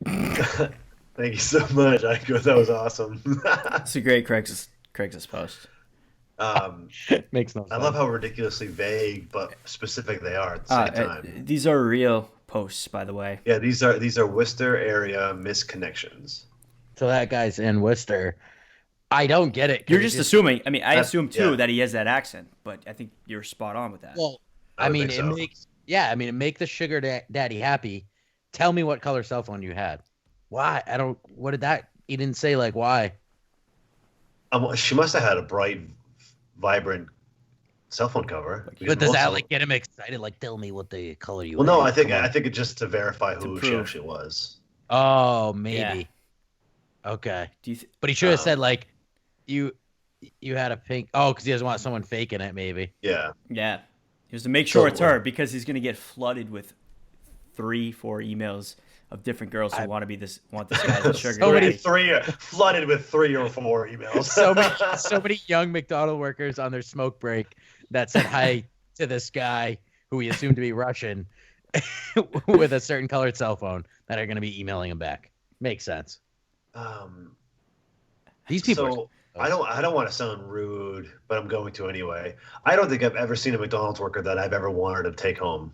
F: Thank you so much, Igor. That was awesome.
E: it's a great Craigslist post.
C: Makes no sense.
F: I love how ridiculously vague but specific they are at the same time.
E: These are real posts, by the way.
F: Yeah, these are Worcester area misconnections.
C: So that guy's in Worcester. I don't get it.
E: You're just assuming. I mean, I
F: That's-
E: assume too
F: yeah.
E: that he has that accent, but I think you're spot on with that.
C: Well,
F: I
C: I
F: would
C: mean,
F: think
C: it
F: so.
C: makes it make the sugar daddy happy. Tell me what color cell phone you had. Why? I don't. What did that? He didn't say like why.
F: She must have had a bright, vibrant cell phone cover.
E: But
F: because
C: But does
F: most
C: that
F: of-
C: like get him excited? Like, tell me what the color you.
F: Well, no,
C: had.
F: I think
C: Come on.
F: it's just to verify who she
E: prove.
F: actually was.
C: Oh, maybe. Okay,
E: Do you
C: but he should have
F: Oh.
C: said like, you had a pink. Oh, because he doesn't want someone faking it. Maybe.
F: Yeah.
E: yeah. Just to make sure it's
F: So-
E: her because he's gonna get flooded with 3-4 emails of different girls who want this guy as a sugar
C: So many-
E: daddy.
F: Flooded with 3 or 4 emails.
C: So many young McDonald workers on their smoke break that said hi to this guy who we assumed to be Russian with a certain colored cell phone that are going to be emailing him back. Makes sense. These people.
F: So I don't want to sound rude, but I'm going to anyway. I don't think I've ever seen a McDonald's worker that I've ever wanted to take home.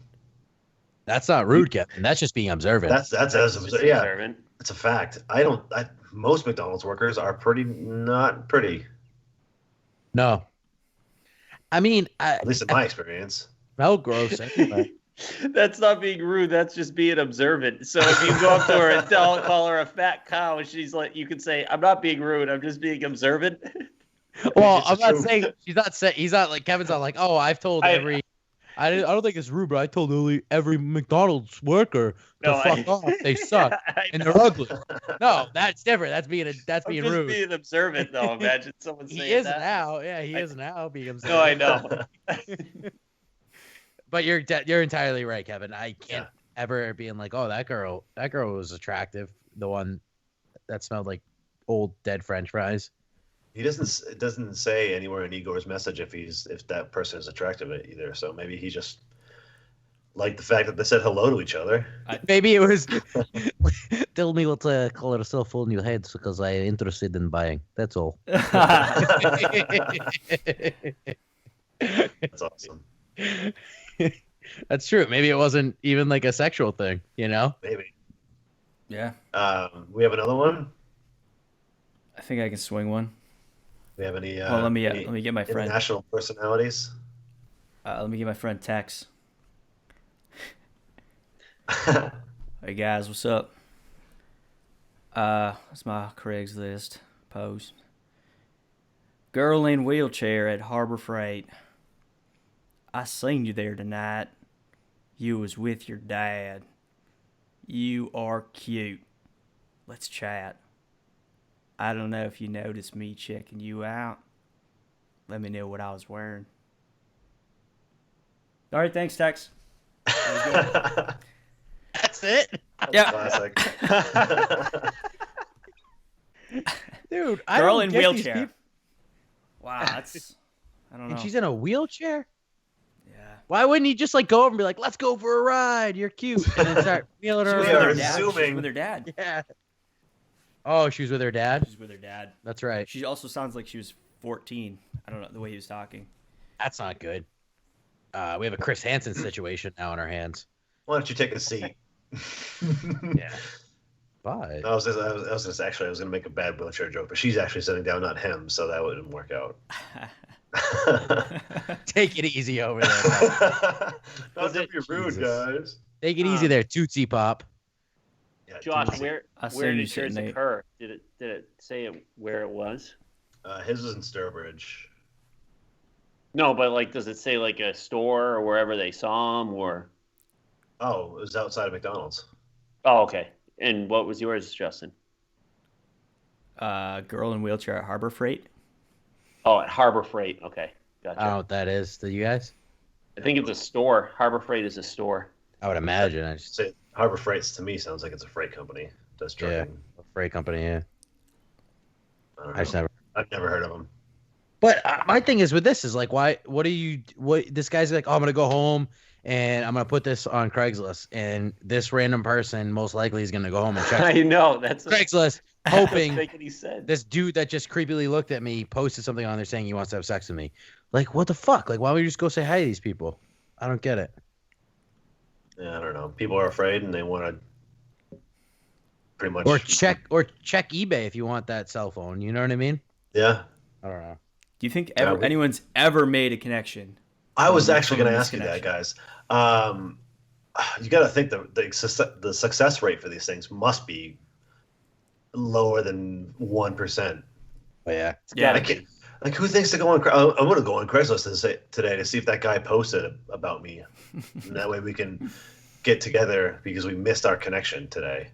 C: That's not rude, Kevin. That's just being observant.
F: That's
D: Just
F: yeah,
D: observant.
F: it's a fact. Most McDonald's workers are not pretty,
C: No. I mean,
F: at least in my experience.
C: smell gross anyway.
D: That's not being rude. That's just being observant. So if you go up to her and call her a fat cow, and she's like, you can say, "I'm not being rude. I'm just being observant."
C: Well,
F: It's
C: I'm not
F: true.
C: saying she's not saying he's not like Kevin's not like, oh, I've told every. I don't think it's rude, but I told every McDonald's worker to fuck off. They suck and they're ugly. No, that's different. That's being
D: I'm
C: being
D: just
C: rude.
D: being observant, though. Imagine someone
C: He
D: saying
C: is
D: that.
C: now. Yeah, he is now being observant.
D: No, I know.
C: But you're entirely right, Kevin. I can't ever being like, oh, that girl was attractive. The one that smelled like old dead French fries.
F: It doesn't say anywhere in Igor's message if that person is attractive either. So maybe he just liked the fact that they said hello to each other.
C: Maybe it was.
G: Tell me what color cell phone you had because I'm interested in buying. That's all.
F: That's awesome.
C: That's true. Maybe it wasn't even like a sexual thing, you know?
F: Maybe.
E: Yeah.
F: We have another one.
E: I think I can swing one.
F: We have any?
E: Let me
F: any
E: get my friend.
F: international personalities.
E: Let me get my friend Tex. Hey guys, what's up? That's my Craigslist post. Girl in wheelchair at Harbor Freight. I seen you there tonight. You was with your dad. You are cute. Let's chat. I don't know if you noticed me checking you out. Let me know what I was wearing. All right, thanks, Tex.
C: That's it?
E: Yeah.
F: Classic.
C: Dude, I
E: Girl
C: don't
E: in
C: get these
E: wheelchair.
C: people.
E: Wow, that's... I don't know.
C: And she's in a wheelchair?
E: Yeah.
C: Why wouldn't he just like go over and be like, let's go for a ride, you're cute, and then start wheeling her
F: We
C: around?
F: are
E: Her dad. She's
F: assuming-
E: with her dad.
C: Yeah. Oh, she was with her dad?
E: She's with her dad.
C: That's right.
E: She also sounds like she was 14. I don't know the way he was talking.
C: That's not good. We have a Chris Hansen situation now on our hands.
F: Why don't you take a seat?
C: Yeah. But
F: I was gonna make a bad wheelchair joke, but she's actually sitting down, not him, so that wouldn't work out.
C: take it easy over there.
F: Not to be rude,
C: Jesus.
F: guys.
C: Take it easy there, Tootsie Pop.
F: Yeah,
D: Josh,
F: dude,
D: where
E: I seen
D: where
E: you
D: did yours
E: sitting there.
D: occur? Did it say where it was?
F: his was in Sturbridge.
D: No, but like, does it say like a store or wherever they saw him, or?
F: Oh, it was outside of McDonald's.
D: Oh, okay. And what was yours, Justin?
E: Girl in wheelchair at Harbor Freight.
D: Oh, at Harbor Freight. Okay, gotcha.
C: I don't know what that is to you guys.
D: I think it's a store. Harbor Freight is a store.
C: I would imagine. I just,
F: Say Harbor Freight's to me sounds like it's a freight company. Does
C: yeah,
F: trucking.
C: a freight company, yeah.
F: I don't
C: I just
F: know.
C: never.
F: I've never heard of them.
C: But my thing is with this is like, why? What this guy's like, oh, I'm gonna go home and I'm gonna put this on Craigslist, and this random person most likely is gonna go home and check
D: I know that's
C: Craigslist,
D: I
C: hoping
D: was thinking he said.
C: this dude that just creepily looked at me posted something on there saying he wants to have sex with me. Like, what the fuck? Like, why don't we just go say hi to these people? I don't get it.
F: Yeah, I don't know. People are afraid and they want to pretty much
C: Or check eBay if you want that cell phone. You know what I mean?
F: Yeah.
C: I don't know.
E: Do you think
F: Yeah,
E: anyone's ever made a connection?
F: I was
E: From
F: actually going to
E: this
F: ask you that,
E: connection?
F: guys. You got to think the success rate for these things must be lower than 1%.
C: But yeah.
E: Yeah.
F: I can't, like, who thinks to go on? I'm going to go on Craigslist today to see if that guy posted about me, and that way we can get together because we missed our connection today.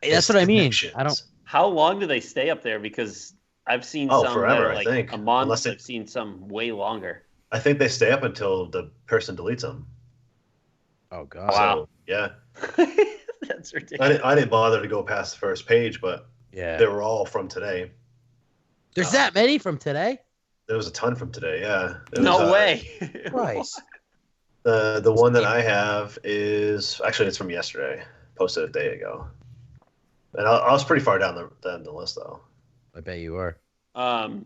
C: That's what I mean.
F: Connections.
C: I don't.
D: How long do they stay up there? Because I've seen
F: Oh,
D: some
F: forever,
D: that are
F: I
D: like
F: think.
D: a month.
F: Unless
D: I've seen some way longer.
F: I think they stay up until the person deletes them.
C: Oh god.
D: Wow.
F: So, yeah.
D: That's ridiculous.
F: I didn't bother to go past the first page, but
C: Yeah.
F: they were all from today.
C: There's that many from today.
F: There was a ton from today. Yeah. It
D: No
F: was,
D: way.
C: Christ.
F: The one that I have is actually it's from yesterday. Posted a day ago, and I was pretty far down the list though.
C: I bet you are.
D: Um,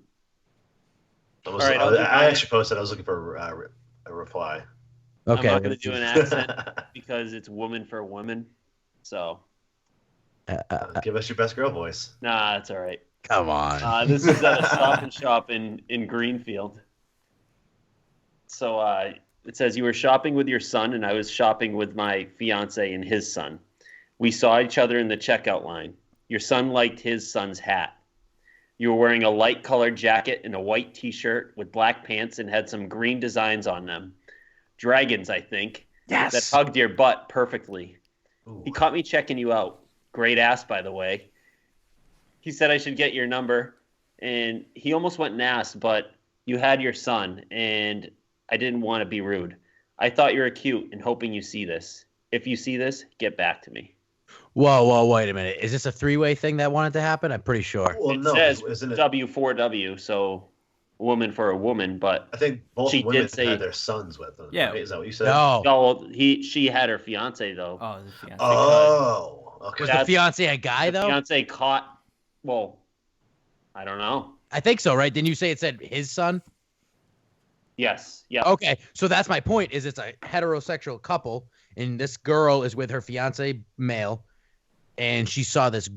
F: I
D: All right, I'll do
F: I
D: mine.
F: actually posted. I was looking for a reply.
C: Okay.
D: I'm not going to do an accent because it's woman for woman. So,
F: Give us your best girl voice.
D: nah, that's all right.
C: Come on.
D: This is at a Stop and Shop in Greenfield. So it says, you were shopping with your son, and I was shopping with my fiance and his son. We saw each other in the checkout line. Your son liked his son's hat. You were wearing a light colored jacket and a white t-shirt with black pants and had some green designs on them. Dragons, I think.
C: Yes.
D: That hugged your butt perfectly.
F: Ooh.
D: He caught me checking you out. Great ass, by the way. He said I should get your number, and he almost went and asked, but you had your son, and I didn't want to be rude. I thought you were cute and hoping you see this. If you see this, get back to me.
C: Whoa, wait a minute. Is this a three-way thing that wanted to happen? I'm pretty sure.
F: Well,
D: It
F: no,
D: says
F: isn't it?
D: W4W, so woman for a woman, but
F: I think both
D: She
F: women
D: did say-
F: had their sons with them.
E: Yeah.
F: Right? Is that what you said?
C: No.
D: she had her fiance though.
E: Oh, the fiance.
F: Oh, okay.
C: Was
D: That's-
C: the fiance a guy,
D: The
C: though?
D: fiance caught. Well, I don't know.
C: I think so, right? Didn't you say it said his son?
D: Yes. Yeah.
C: Okay, so that's my point. Is it's a heterosexual couple, and this girl is with her fiance male, and she saw this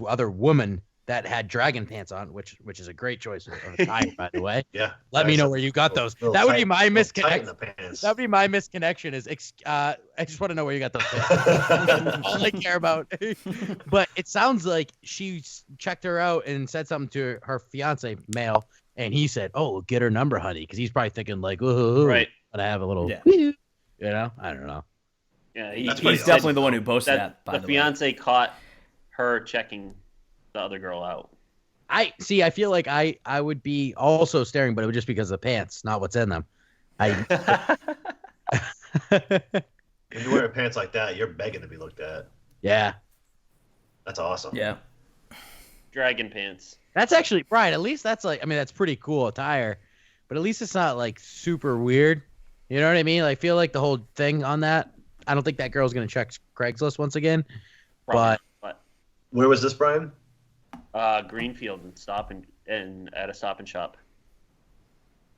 C: other woman that had dragon pants on, which is a great choice of attire, by the way.
F: Yeah.
C: Let me
F: Nice.
C: know where you got those.
F: Little
C: That would be
F: tight-
C: my
F: little tight in
C: misconnection.
F: the pants.
C: That would be my misconnection. I just want to know where you got those. Pants. All I care about. But it sounds like she checked her out and said something to her fiance male, and he said, "Oh, get her number, honey," because he's probably thinking like, "Ooh,
D: Right.
C: gonna have a little,
E: Yeah.
C: you know, I don't know."
D: Yeah.
F: That's pretty
E: He's definitely the one who boasted that. By
D: the
E: the way.
D: fiance caught her checking the other girl out.
C: I feel like I would be also staring, but it would just because of the pants, not what's in them.
F: When you're wearing pants like that, you're begging to be looked at.
C: Yeah,
F: That's awesome.
E: Yeah.
D: Dragon pants.
C: that's actually Brian. At least that's like, I mean, that's pretty cool attire, but at least it's not like super weird. You know what I mean? Like, I feel like the whole thing on that. I don't think that girl's gonna check Craigslist once again.
D: Probably,
F: Where was this, Brian?
D: Greenfield and at a Stop and Shop.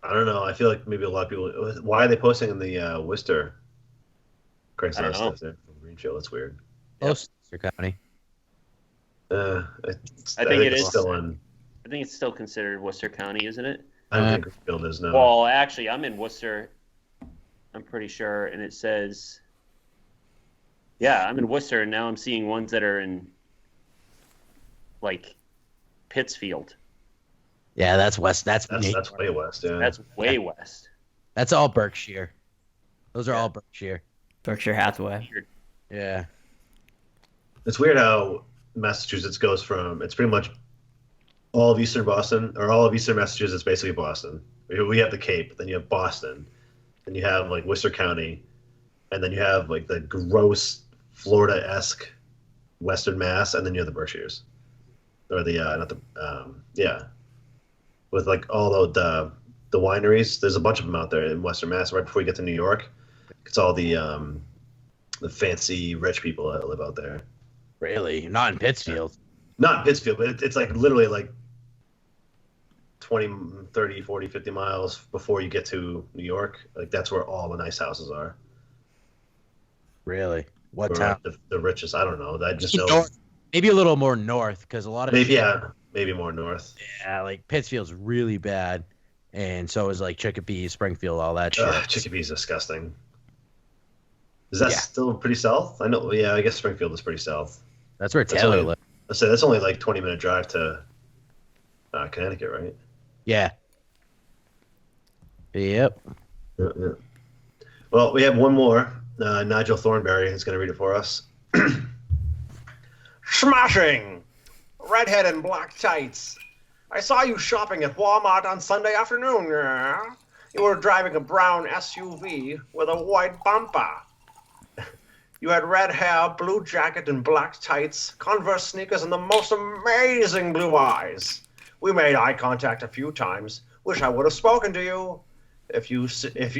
F: I don't know. I feel like maybe a lot of people. Why are they posting in the Worcester
D: I don't know.
F: Craigslist? From Greenfield. That's weird.
C: Poster company.
F: I
D: I think it
F: it's
D: is.
F: still in.
D: I think it's still considered Worcester County, isn't it?
F: I don't think Greenfield is now.
D: Well, actually, I'm in Worcester. I'm pretty sure, and it says, "Yeah, I'm in Worcester," and now I'm seeing ones that are in, like, Pittsfield.
C: Yeah, that's west.
F: that's way west. Yeah.
D: That's way west.
C: That's all Berkshire. Those are all Berkshire.
E: Berkshire Hathaway.
C: Yeah.
F: It's weird how Massachusetts goes from. It's pretty much all of eastern Boston, or all of eastern Massachusetts, basically Boston. We have the Cape, then you have Boston, then you have like Worcester County, and then you have like the gross Florida-esque Western Mass, and then you have the Berkshires, or the not the with like all the wineries. There's a bunch of them out there in Western Mass. Right before you get to New York, it's all the fancy rich people that live out there.
C: Really? Not in Pittsfield.
F: Not in Pittsfield, but it's like literally like 20, 30, 40, 50 miles before you get to New York. Like that's where all the nice houses are.
C: Really? What
F: Or
C: town?
F: the richest. I don't know. I just know.
C: North. Maybe a little more north, because a lot of
F: Maybe more north.
C: yeah, like Pittsfield's really bad, and so is like Chicopee, Springfield, all that shit.
F: Chicopee's disgusting. Is that
C: Yeah.
F: still pretty south? I know. Yeah, I guess Springfield is pretty south.
C: That's where
F: That's
C: Taylor
F: only-
C: lives.
F: Let's say that's only like 20-minute drive to Connecticut, right?
C: Yeah. Yep.
F: Yeah. Well, we have one more. Nigel Thornberry is going to read it for us. Smashing! Redhead in black tights. I saw you shopping at Walmart on Sunday afternoon. Yeah? You were driving a brown SUV with a white bumper. You had red hair, blue jacket, and black tights, Converse sneakers, and the most amazing blue eyes. We made eye contact a few times. Wish I would have spoken to you. If you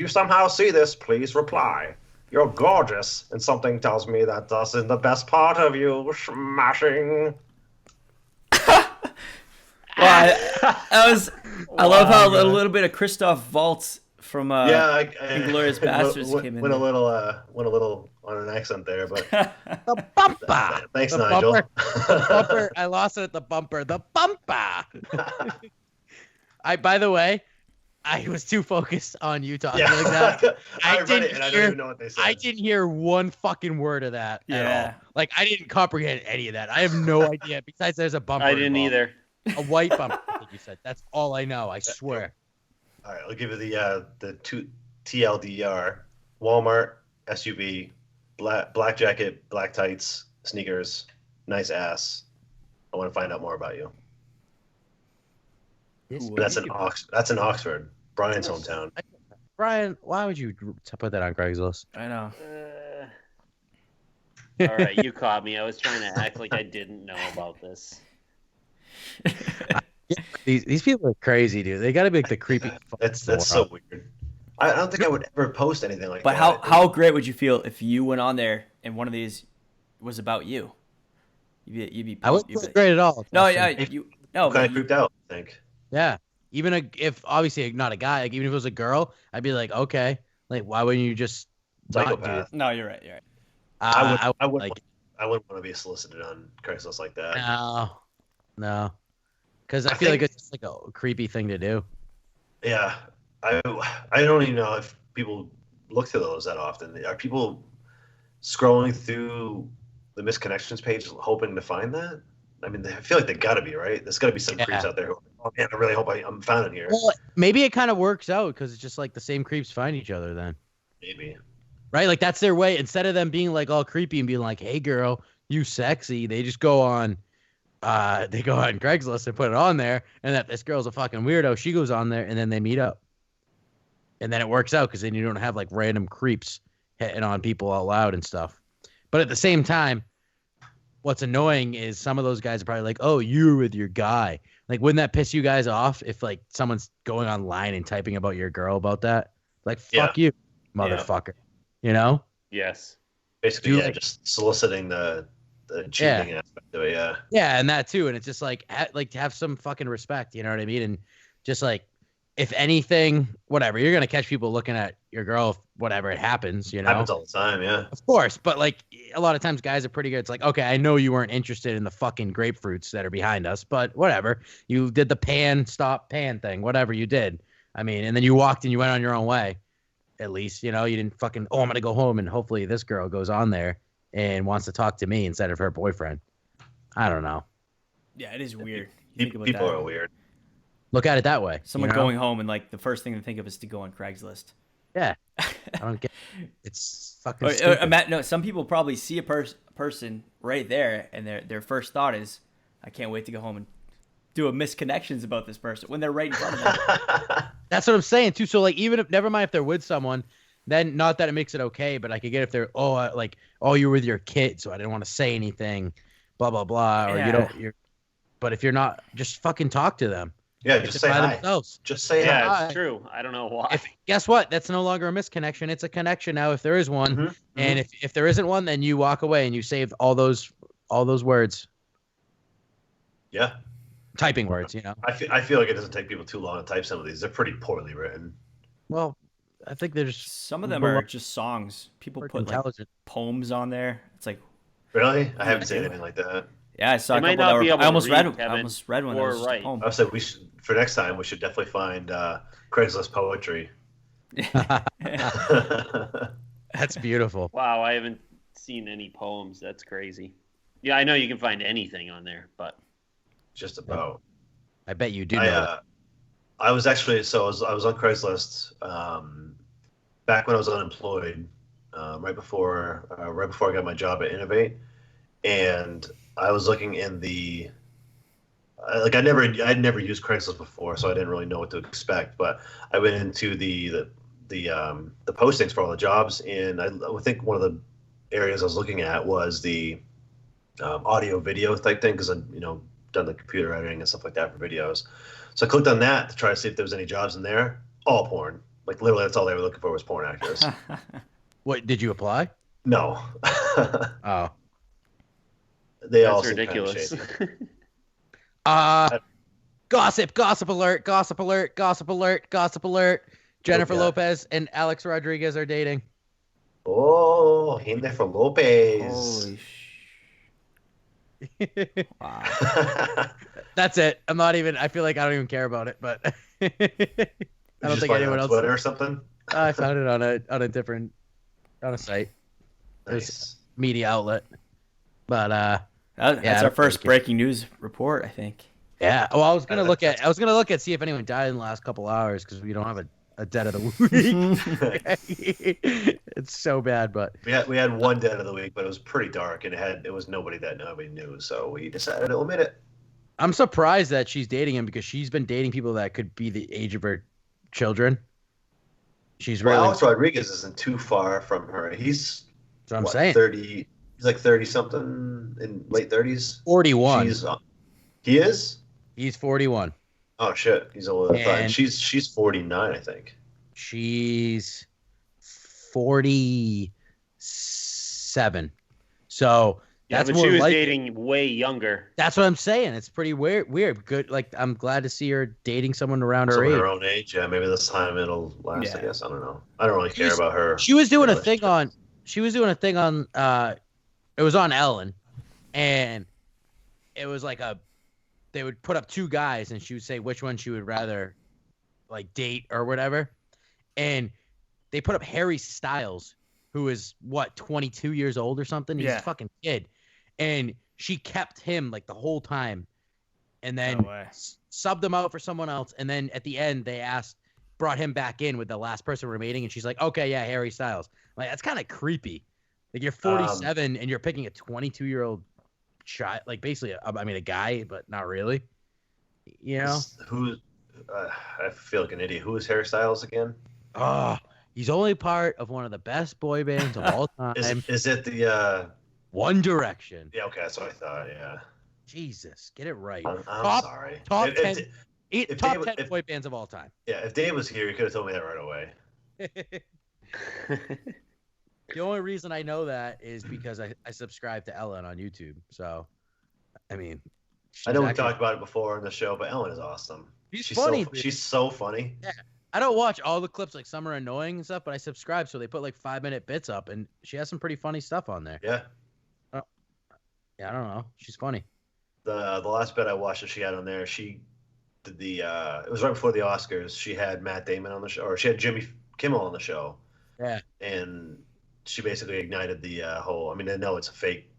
F: somehow see this, please reply. You're gorgeous, and something tells me that that's in the best part of you. Smashing.
E: Well, I love how a little bit of Christoph Waltz from Inglourious Bastards came in
F: Went a
E: there.
F: little on an accent there, but
C: The bumper.
F: thanks,
C: The
F: Nigel.
C: The bumper. I lost it at the bumper. The bumper. By the way, I was too focused on you talking like that.
F: I
C: I
F: read
C: didn't
F: it and I
C: hear-
F: don't even know what they said.
C: I didn't hear one fucking word of that at
E: Yeah.
C: all. Like, I didn't comprehend any of that. I have no idea. Besides, there's a bumper.
D: I didn't
C: involved.
D: either.
C: A white bumper, I think you said. That's all I know. I swear.
F: All right, I'll give you the two TLDR: Walmart SUV, black jacket, black tights, sneakers, nice ass. I want to find out more about you. That's in Oxford, Brian's hometown.
C: Brian, why would you put that on Craigslist?
E: I know.
D: All right, you caught me. I was trying to act like I didn't know about this.
C: These people are crazy, dude. They got to be like the creepy.
F: That's so weird. I don't think I would ever post anything like
E: But
F: that.
E: how great would you feel if you went on there and one of these was about you? You'd be
C: I wouldn't feel great at all.
E: No,
C: Justin.
E: yeah, no,
F: kind of creeped out, I think.
C: Yeah. Even if obviously not a guy, like even if it was a girl, I'd be like, okay, like why wouldn't you just not do it?
F: Psychopath.
E: No, you're right.
F: I wouldn't
C: like
F: want to be solicited on Craigslist like that.
C: no, because I feel like it's just like a creepy thing to do.
F: Yeah, I don't even know if people look to those that often. Are people scrolling through the misconnections page hoping to find that? I mean, I feel like they got to be, right? There's got to be some creeps out there who, oh man, I really hope I'm found in here.
C: Well, maybe it kind of works out because it's just like the same creeps find each other then.
F: Maybe.
C: Right? Like that's their way. Instead of them being like all creepy and being like, hey girl, you sexy, they just go on Craigslist and put it on there, and that this girl's a fucking weirdo. She goes on there and then they meet up. And then it works out because then you don't have like random creeps hitting on people out loud and stuff. But at the same time, what's annoying is some of those guys are probably like, oh, you're with your guy. Like, wouldn't that piss you guys off if like someone's going online and typing about your girl about that? Like, fuck you, motherfucker. You know?
D: Yes.
F: Basically, just soliciting the cheating aspect of it, yeah.
C: Yeah, and that too. And it's just like to have some fucking respect, you know what I mean? And just like, if anything, whatever, you're gonna catch people looking at your girl, whatever it happens, you know.
F: Happens all the time, yeah.
C: Of course, but like a lot of times, guys are pretty good. It's like, okay, I know you weren't interested in the fucking grapefruits that are behind us, but whatever. You did the stop pan thing, whatever you did. I mean, and then you walked and you went on your own way. At least, you know, you didn't fucking. Oh, I'm gonna go home and hopefully this girl goes on there and wants to talk to me instead of her boyfriend. I don't know.
E: Yeah, it is weird.
F: People are weird.
C: Look at it that way.
E: Someone going home and like the first thing to think of is to go on Craigslist.
C: Yeah, I don't get. It's fucking. stupid.
E: No, some people probably see a person right there, and their first thought is, "I can't wait to go home and do a misconnections about this person," when they're right in front of them.
C: That's what I'm saying too. So like, even if never mind if they're with someone, then not that it makes it okay, but I could get if they're you're with your kid, so I didn't want to say anything, blah blah blah, or but if you're not, just fucking talk to them.
F: Yeah, just say hi.
C: Themselves.
F: Just say hi.
D: Yeah, it's true. I don't know why.
C: Guess what? That's no longer a misconnection. It's a connection now. If there is one, and if there isn't one, then you walk away and you save all those words.
F: Yeah.
C: Typing words, you know.
F: I feel like it doesn't take people too long to type some of these. They're pretty poorly written.
C: Well, I think there's
E: some of them are just songs. People put like poems on there. It's like,
F: really? I haven't seen anything like that.
E: Yeah, I saw a couple that were. I almost read one. That was just a poem.
F: I said for next time we should definitely find Craigslist poetry.
C: That's beautiful.
D: Wow, I haven't seen any poems. That's crazy. Yeah, I know you can find anything on there, but
F: just about.
C: I bet you do know that.
F: I was actually I was on Craigslist back when I was unemployed, right before I got my job at Innovate, and I was looking in I'd never used Craigslist before, so I didn't really know what to expect. But I went into the postings for all the jobs, and I think one of the areas I was looking at was the audio video type thing, because I done the computer editing and stuff like that for videos. So I clicked on that to try to see if there was any jobs in there. All porn. Like literally, that's all they were looking for was porn actors.
C: What, did you apply?
F: No.
C: Oh.
D: That's ridiculous.
C: Gossip alert. Jennifer Lopez and Alex Rodriguez are dating.
F: Oh, Jennifer Lopez.
E: Holy
C: wow. That's it. I feel like I don't even care about it, but I don't think anyone else.
F: Twitter or something?
C: I found it on a site.
F: Nice.
C: It was a media outlet. But
E: that's our first breaking news report, I think.
C: Yeah. Well, I was gonna look at see if anyone died in the last couple hours, because we don't have a dead of the week. It's so bad, but
F: we had one dead of the week, but it was pretty dark, and it was nobody that nobody knew, so we decided to omit it.
C: I'm surprised that she's dating him, because she's been dating people that could be the age of her children. Alex
F: Rodriguez isn't too far from her. He's
C: That's what I'm saying.
F: 30 He's like 30 something in late 30s.
C: 41.
F: He is?
C: He's 41.
F: Oh shit, he's older than I thought. And
C: And-
F: she's 49, I think.
C: She's 47. So
D: Yeah,
C: that's
D: but
C: more
D: she was
C: like
D: dating way younger.
C: That's what I'm saying. It's pretty weird. Good. Like, I'm glad to see her dating someone around her
F: Someone
C: age.
F: her own age. Yeah, maybe this time it'll last. I
E: Yeah.
F: guess I don't know. I don't really care about her.
C: She was doing a
F: relationship.
C: thing on. She was doing a thing on. It was on Ellen, and it was like they would put up two guys, and she would say which one she would rather, like, date or whatever, and they put up Harry Styles, who is 22 years old or something. He's
E: Yeah.
C: a fucking kid, and she kept him like the whole time, and then
E: No way.
C: subbed him out for someone else, and then at the end they brought him back in with the last person remaining, and she's like, okay, yeah, Harry Styles. Like, that's kind of creepy. Like, you're 47 and you're picking a 22-year-old child, like, basically a guy, but not really, you know.
F: I feel like an idiot. Who is Harry Styles again?
C: Oh, he's only part of one of the best boy bands of all time.
F: Is it the?
C: One Direction.
F: Yeah, okay, that's what I thought. Yeah,
C: Jesus, get it right.
F: I'm
C: Top-
F: sorry.
C: top
F: If-
C: 10
F: if
C: top
F: Dave-
C: 10
F: if-
C: boy bands of all time.
F: Yeah, if Dave was here, he could have told me that right away.
C: The only reason I know that is because I subscribe to Ellen on YouTube. So, I mean,
F: I know we
C: she's
F: talked about it before in the show, but Ellen is awesome.
C: She's funny.
F: So, she's so funny.
C: I don't watch all the clips, like some are annoying and stuff, but I subscribe, so they put like 5-minute bits up, and she has some pretty funny stuff on there.
F: Yeah.
C: Yeah, I don't know. She's funny.
F: The last bit I watched that she had on there, she did the it was right before the Oscars. She had Matt Damon on the show, or she had Jimmy Kimmel on the show.
C: Yeah.
F: And she basically ignited the whole. I mean, I know it's a fake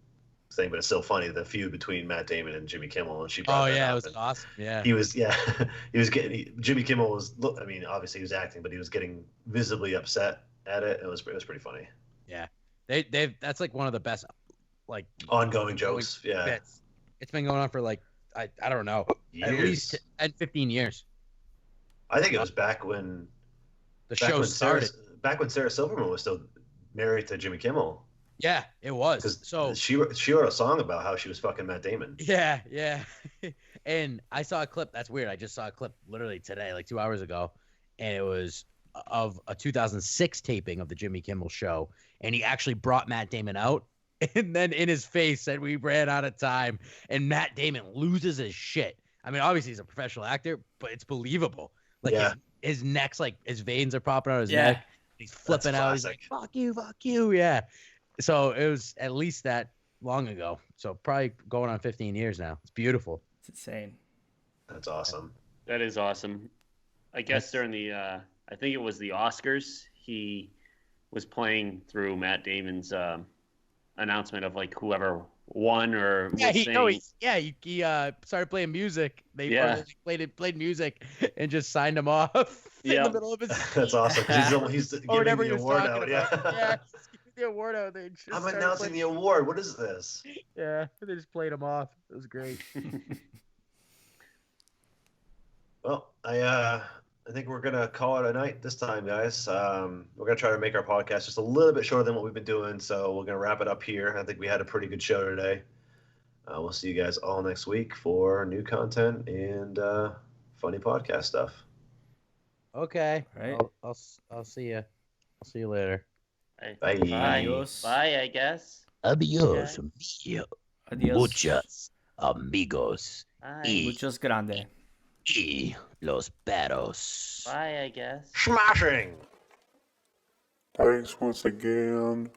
F: thing, but it's still funny, the feud between Matt Damon and Jimmy Kimmel. And she brought
C: Oh
F: that
C: yeah,
F: up,
C: it was
F: and
C: awesome. Yeah.
F: he was Jimmy Kimmel was. I mean, obviously he was acting, but he was getting visibly upset at it. It was pretty funny.
C: That's like one of the best, like,
F: Ongoing jokes. Yeah.
C: bits. It's been going on for like I don't know, at
F: Years.
C: least 10, 15 years.
F: I think it was back when
C: Show started.
F: Back when Sarah Silverman was still married to Jimmy Kimmel.
C: Yeah, it was.
F: Because
C: So
F: she wrote a song about how she was fucking Matt Damon.
C: yeah. And I saw a clip. That's weird. I just saw a clip literally today, like 2 hours ago, and it was of a 2006 taping of the Jimmy Kimmel Show, and he actually brought Matt Damon out, and then in his face said we ran out of time, and Matt Damon loses his shit. I mean, obviously he's a professional actor, but it's believable. Like,
F: Yeah.
C: his neck's like, his veins are popping out of his
E: Yeah.
C: neck. He's flipping out. He's like,
F: classic.
C: fuck you. Yeah. So it was at least that long ago. So probably going on 15 years now. It's beautiful.
E: It's insane.
F: That's awesome.
D: That is awesome. I guess during the, I think it was the Oscars, he was playing through Matt Damon's announcement of like whoever won or was
C: Yeah,
D: saying,
C: he started playing music. They
D: Yeah.
C: played music and just signed him off in
D: Yeah.
C: the middle of his
F: That's awesome. 'Cause he's
C: or
F: giving
C: whatever
F: the
C: he was
F: award
C: talking
F: out.
C: about.
F: Yeah.
C: He's giving the award out. They just
F: I'm
C: started
F: announcing
C: playing-
F: the award. What is this?
C: Yeah, they just played him off. It was great.
F: Well, I think we're gonna call it a night this time, guys. We're gonna try to make our podcast just a little bit shorter than what we've been doing, so we're gonna wrap it up here. I think we had a pretty good show today. We'll see you guys all next week for new content and funny podcast stuff.
C: Okay.
E: Right.
C: I'll see you. I'll see you later.
F: Bye.
E: Adios.
D: Bye, I guess.
G: Adios, amigo.
E: Adios.
G: Muchas amigos.
D: Bye.
E: Muchos grande.
G: Y los perros.
D: Bye, I guess.
F: Smashing.
H: Thanks once again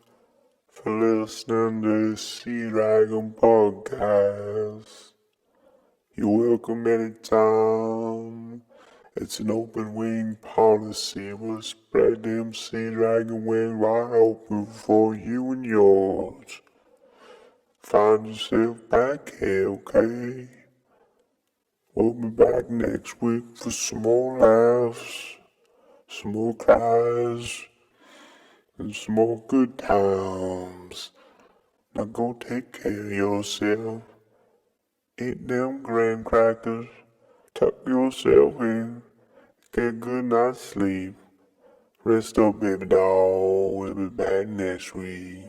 H: for listening to the Sea Dragon Podcast. You're welcome anytime. It's an open wing policy. We'll spread them Sea Dragon wings wide open for you and yours. Find yourself back here, okay? We'll be back next week for some more laughs, some more cries, and some more good times. Now go take care of yourself. Eat them graham crackers. Tuck yourself in. Get a good night's sleep. Rest up, baby doll. We'll be back next week.